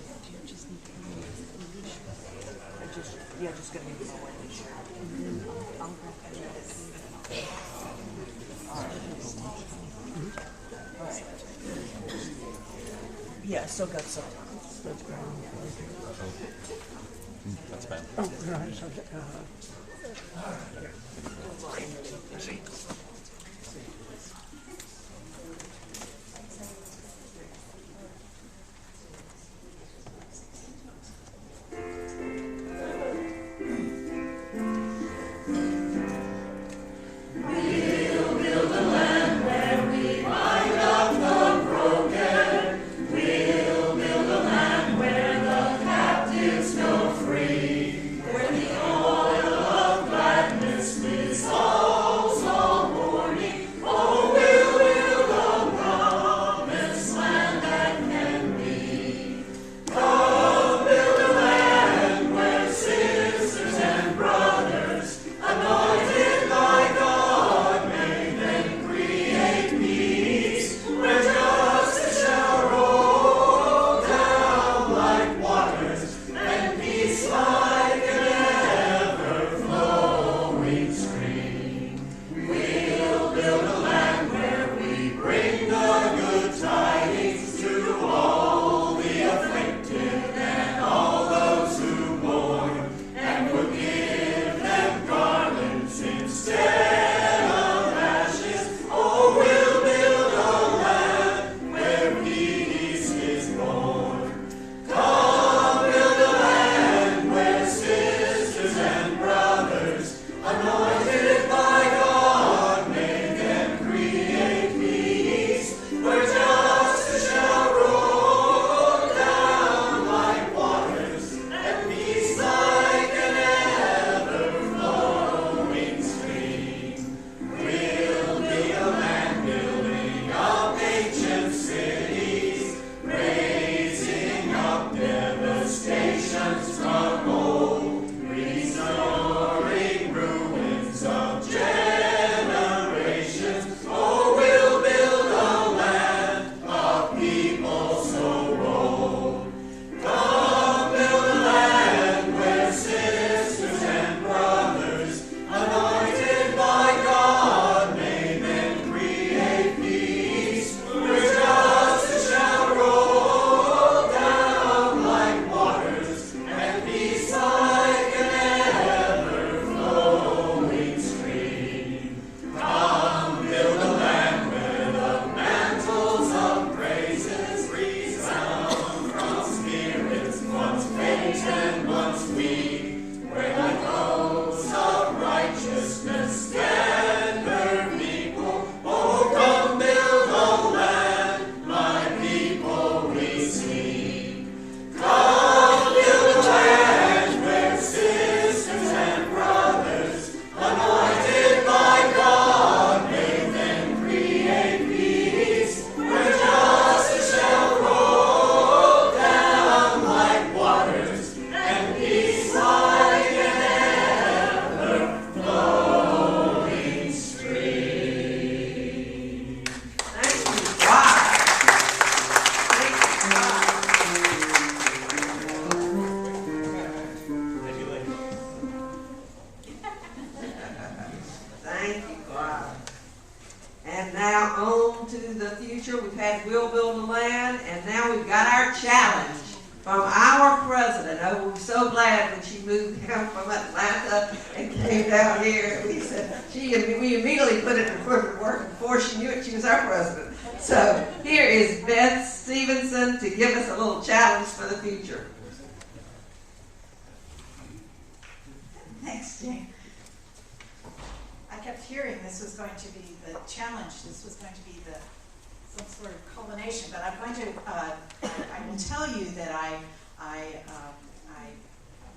Yeah, just gonna make my way to share. I'll grab that. All right. Yeah, I still got some. That's fine. Oh, right. Okay. Where the oil of gladness meets souls all now on to the future. We've had We'll Build a Land, and now we've got our challenge from our president. Oh, we're so glad when she moved down from Atlanta and came down here. We immediately put it to work before she knew it. She was our president. So here is Beth Stevenson to give us a little challenge for the future. Thanks, Jane. I kept hearing this was going to be the challenge. This was going to be some sort of culmination. But I'm going to. I will tell you that I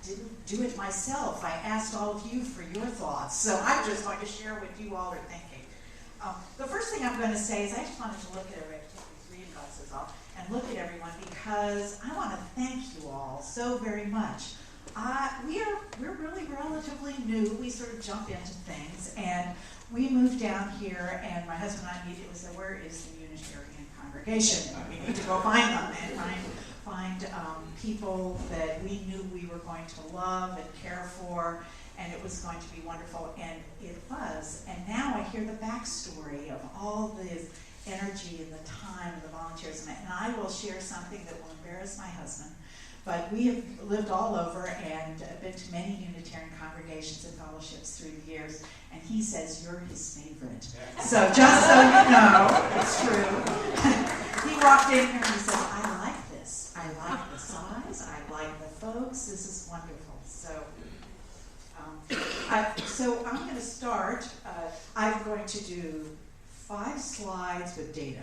didn't do it myself. I asked all of you for your thoughts. So I'm just going to share what you all are thinking. The first thing I'm going to say is I just wanted to look at everyone, take these reading glasses off, and look at everyone because I want to thank you all so very much. We're really relatively new. We sort of jump into things, and we moved down here, and my husband and I immediately said, where is the Unitarian congregation? We need to go find them and find people that we knew we were going to love and care for, and it was going to be wonderful, and it was. And now I hear the backstory of all this energy and the time and the volunteers, and I will share something that will embarrass my husband. But we have lived all over and been to many Unitarian congregations and fellowships through the years, and he says you're his favorite. So just so you know, it's true. He walked in here and he said, I like this. I like the size. I like the folks. This is wonderful. So I'm going to start. I'm going to do 5 slides with data,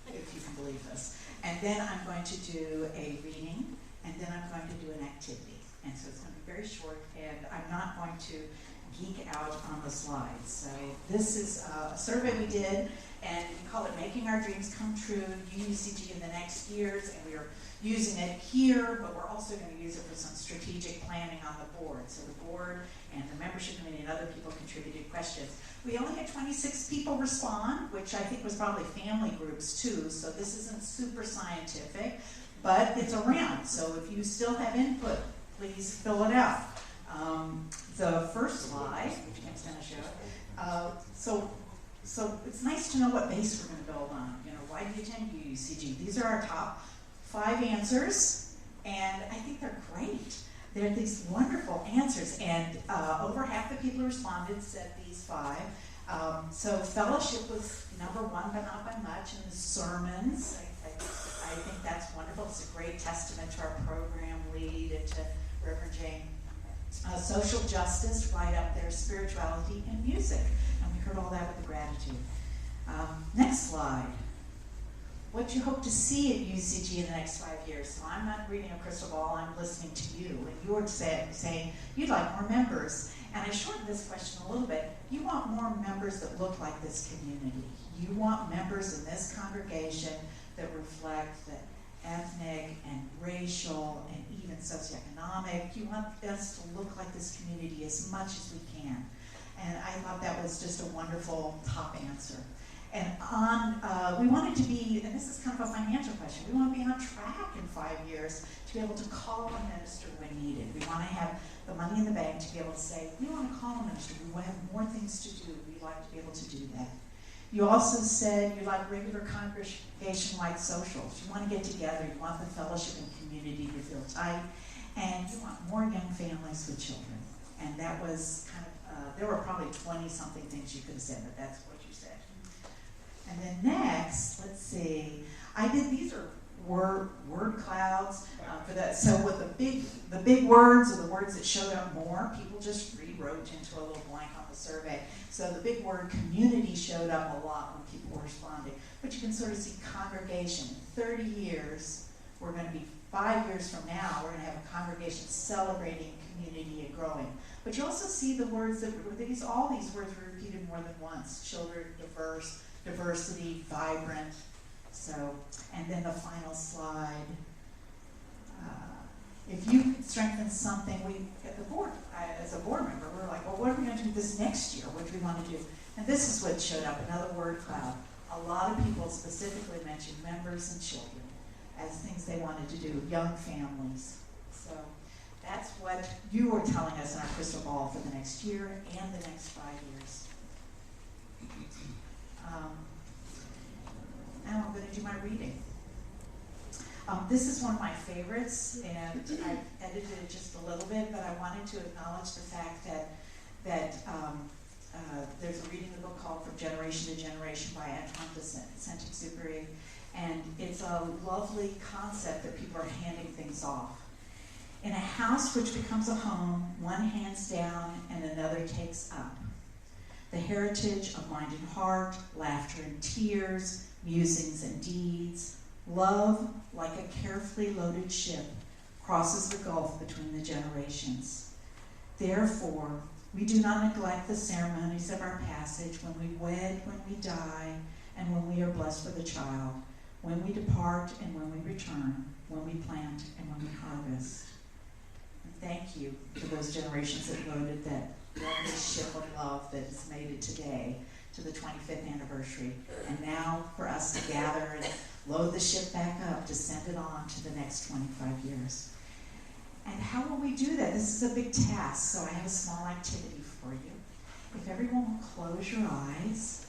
if you can believe this. And then I'm going to do a reading. And then I'm going to do an activity. And so it's going to be very short, and I'm not going to geek out on the slides. So this is a survey we did, and we call it Making Our Dreams Come True, UUCG in the Next Years, and we are using it here, but we're also going to use it for some strategic planning on the board. So the board and the membership committee and other people contributed questions. We only had 26 people respond, which I think was probably family groups too, so this isn't super scientific. But it's around, so if you still have input, please fill it out. The first slide, which Kim's going to show, so it's nice to know what base we're going to build on. You know, why do you attend UUCG? These are our top 5 answers, and I think they're great. They're these wonderful answers, and over half the people who responded said these 5. So fellowship was number 1, but not by much, and the sermons. I think that's wonderful. It's a great testament to our program lead and to Reverend Jane. Social justice, right up there, spirituality, and music. And we heard all that with the gratitude. Next slide. What you hope to see at UCG in the next 5 years. So I'm not reading a crystal ball, I'm listening to you. And you're saying you'd like more members. And I shortened this question a little bit. You want more members that look like this community. You want members in this congregation that reflect the ethnic and racial and even socioeconomic. You want us to look like this community as much as we can. And I thought that was just a wonderful top answer. And we wanted to be, and this is kind of a financial question, we want to be on track in 5 years to be able to call a minister when needed. We want to have the money in the bank to be able to say, we want to call a minister, we want to have more things to do, we'd like to be able to do that. You also said you like regular congregation-wide socials. You want to get together, you want the fellowship and community to feel tight, and you want more young families with children. And that was kind of, there were probably 20-something things you could have said, but that's what you said. And then next, let's see, these are word clouds for that. So with the big words or the words that showed up more, people just rewrote into a little blank on the survey. So the big word community showed up a lot when people were responding. But you can sort of see congregation. In 30 years, we're going to be 5 years from now, we're going to have a congregation celebrating community and growing. But you also see the words that all these words were repeated more than once. Children, diverse, diversity, vibrant. So, and then the final slide. If you could strengthen something, we at the board, as a board member, we're like, well, what are we going to do this next year? What do we want to do? And this is what showed up, another word cloud. A lot of people specifically mentioned members and children as things they wanted to do, young families. So that's what you were telling us in our crystal ball for the next year and the next 5 years. Now I'm going to do my reading. This is one of my favorites, and I've edited it just a little bit, but I wanted to acknowledge the fact that there's a reading of the book called From Generation to Generation by Antoine de Saint-Exupéry, and it's a lovely concept that people are handing things off. In a house which becomes a home, one hands down and another takes up. The heritage of mind and heart, laughter and tears, musings and deeds, love, like a carefully loaded ship, crosses the gulf between the generations. Therefore, we do not neglect the ceremonies of our passage when we wed, when we die, and when we are blessed with a child, when we depart and when we return, when we plant and when we harvest. And thank you to those generations that loaded that lovely ship of love that has made it today to the 25th anniversary. And now for us to gather and load the ship back up to send it on to the next 25 years. And how will we do that? This is a big task, so I have a small activity for you. If everyone will close your eyes,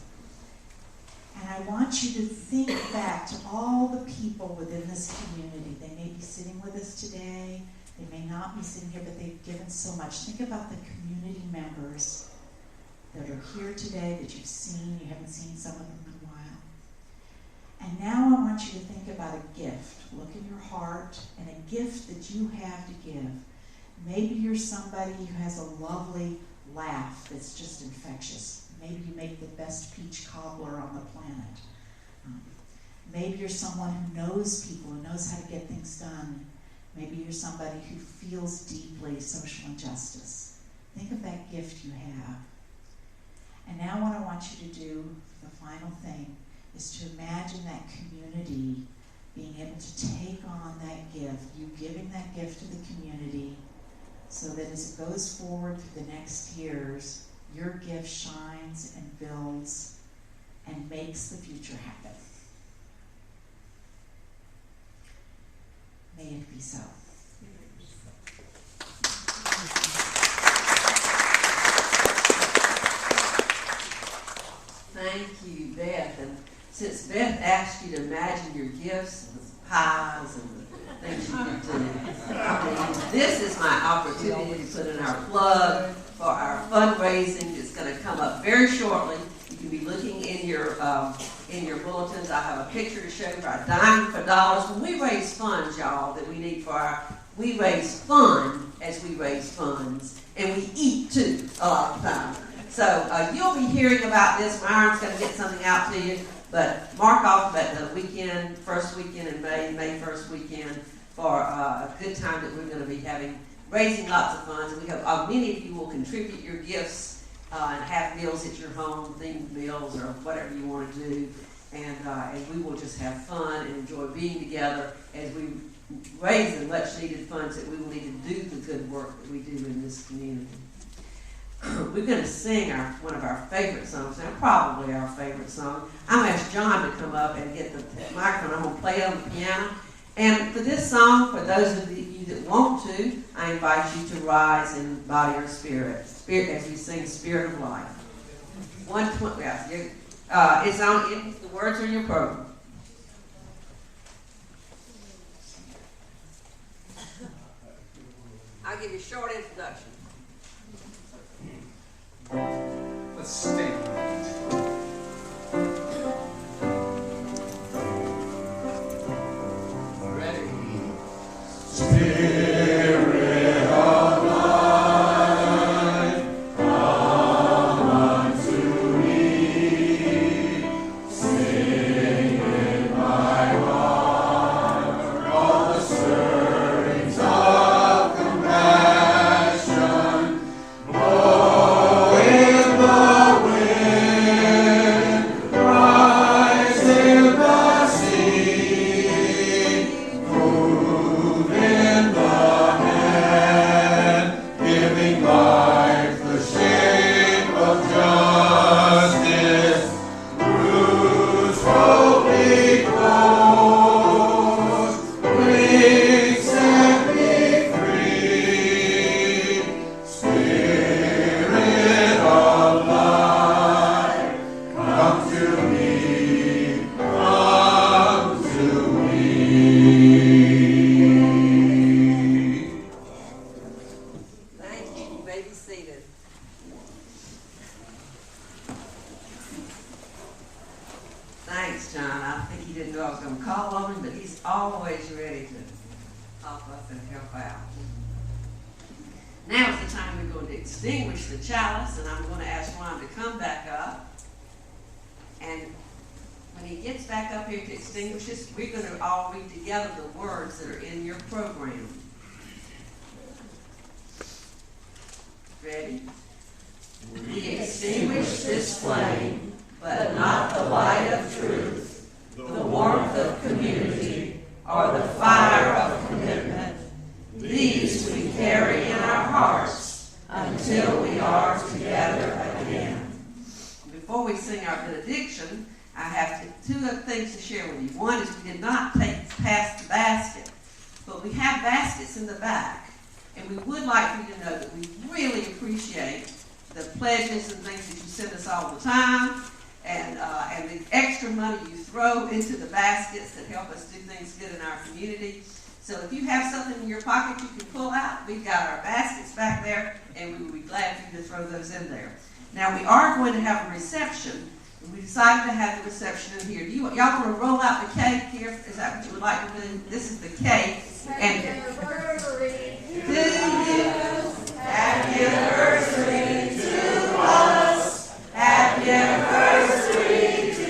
and I want you to think back to all the people within this community. They may be sitting with us today, they may not be sitting here, but they've given so much. Think about the community members that are here today that you've seen. You haven't seen some of them in a while. And now I want you to think about a gift. Look in your heart and a gift that you have to give. Maybe you're somebody who has a lovely laugh that's just infectious. Maybe you make the best peach cobbler on the planet. Maybe you're someone who knows people and knows how to get things done. Maybe you're somebody who feels deeply social injustice. Think of that gift you have. And now what I want you to do, the final thing, is to imagine that community being able to take on that gift, you giving that gift to the community, so that as it goes forward through the next years, your gift shines and builds and makes the future happen. May it be so. Thank you, Beth. And since Beth asked you to imagine your gifts, the pies and the things you can do, this is my opportunity to put in our plug for our fundraising that's going to come up very shortly. You can be looking in your bulletins. I have a picture to show you for our Dime for Dollars. When we raise funds, y'all, that we need for we raise fun as we raise funds, and we eat too a lot of times. So you'll be hearing about this. Myron's going to get something out to you. But mark off at the weekend, first weekend in May 1st weekend, for a good time that we're going to be having, raising lots of funds. And we hope many of you will contribute your gifts and have meals at your home, themed meals or whatever you want to do. And we will just have fun and enjoy being together as we raise the much needed funds that we will need to do the good work that we do in this community. We're going to sing one of our favorite songs, now probably our favorite song. I'm going to ask John to come up and get the microphone. I'm going to play it on the piano. And for this song, for those of you that want to, I invite you to rise in body or spirit as we sing Spirit of Life. 120, it's on, the words are in your program. I'll give you a short introduction. Let's stay. Ready? Spirit of life, come unto me. Sing in my heart all the stirrings of compassion. Blow in the wind. I was gonna call on him, but he's always ready to pop up and help out. Now is the time we're going to extinguish the chalice, and I'm going to ask Ron to come back up. And when he gets back up here to extinguish this, we're going to all read together the words that are in your program. Ready? We extinguish this flame, but not the light of truth, the warmth of community, or the fire of commitment. These we carry in our hearts until we are together again. Before we sing our benediction, I have two other things to share with you. One is we did not pass the basket, but we have baskets in the back. And we would like for you to know that we really appreciate the pledges and things that you send us all the time, and the extra money you throw into the baskets that help us do things good in our community. So if you have something in your pocket you can pull out, we've got our baskets back there, and we would be glad for you to throw those in there. Now we are going to have a reception, and we decided to have the reception in here. Y'all want to roll out the cake here? Is that what you would like to do? This is the cake. And to you, happy anniversary to us, happy anniversary to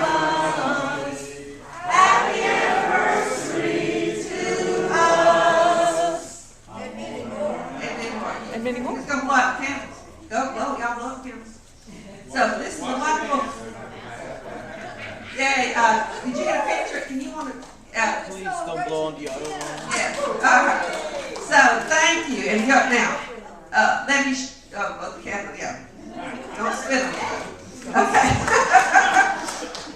us, happy anniversary to us. And many more. And many more. Let's go blow out the candles. Go blow, y'all blow out the candles. So this is a wonderful. Yay! Did you get a picture? Can you want to? Please don't blow on the other one. Yeah. All right. So thank you. And now, let me. The candle. Yeah. Don't spit on it. Okay.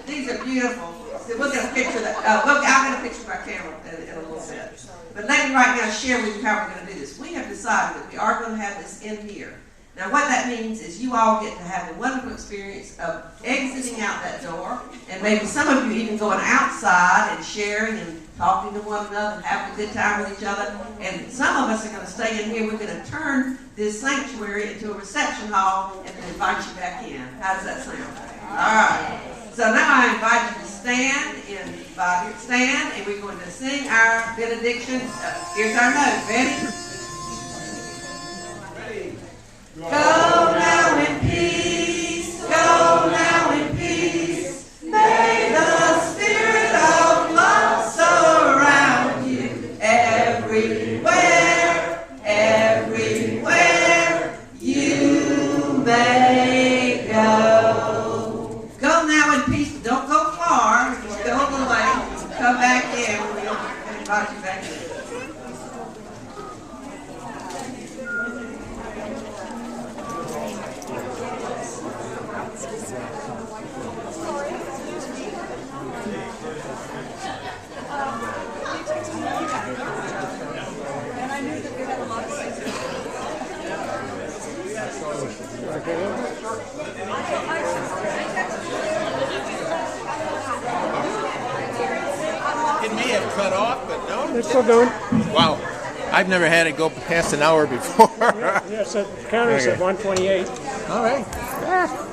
These are beautiful. So we'll get a picture of that. I'll get a picture of our camera in a little bit. But let me right now share with you how we're going to do this. We have decided that we are going to have this in here. Now what that means is you all get to have a wonderful experience of exiting out that door, and maybe some of you even going outside and sharing and talking to one another and having a good time with each other. And some of us are going to stay in here. We're going to turn this sanctuary into a reception hall and then invite you back in. How does that sound? All right. So now I invite you to stand, and we're going to sing our benediction. Here's our note. Ready? Go now in peace, go now in peace. May the spirit of love surround you everywhere, everywhere you may go. Go now in peace, but don't go far. Just go a little way. Come back in. We'll invite you back in. It may have cut off, but no. It's still going. Wow. I've never had it go past an hour before. Yeah, so the counter's at 128. All right. Yeah.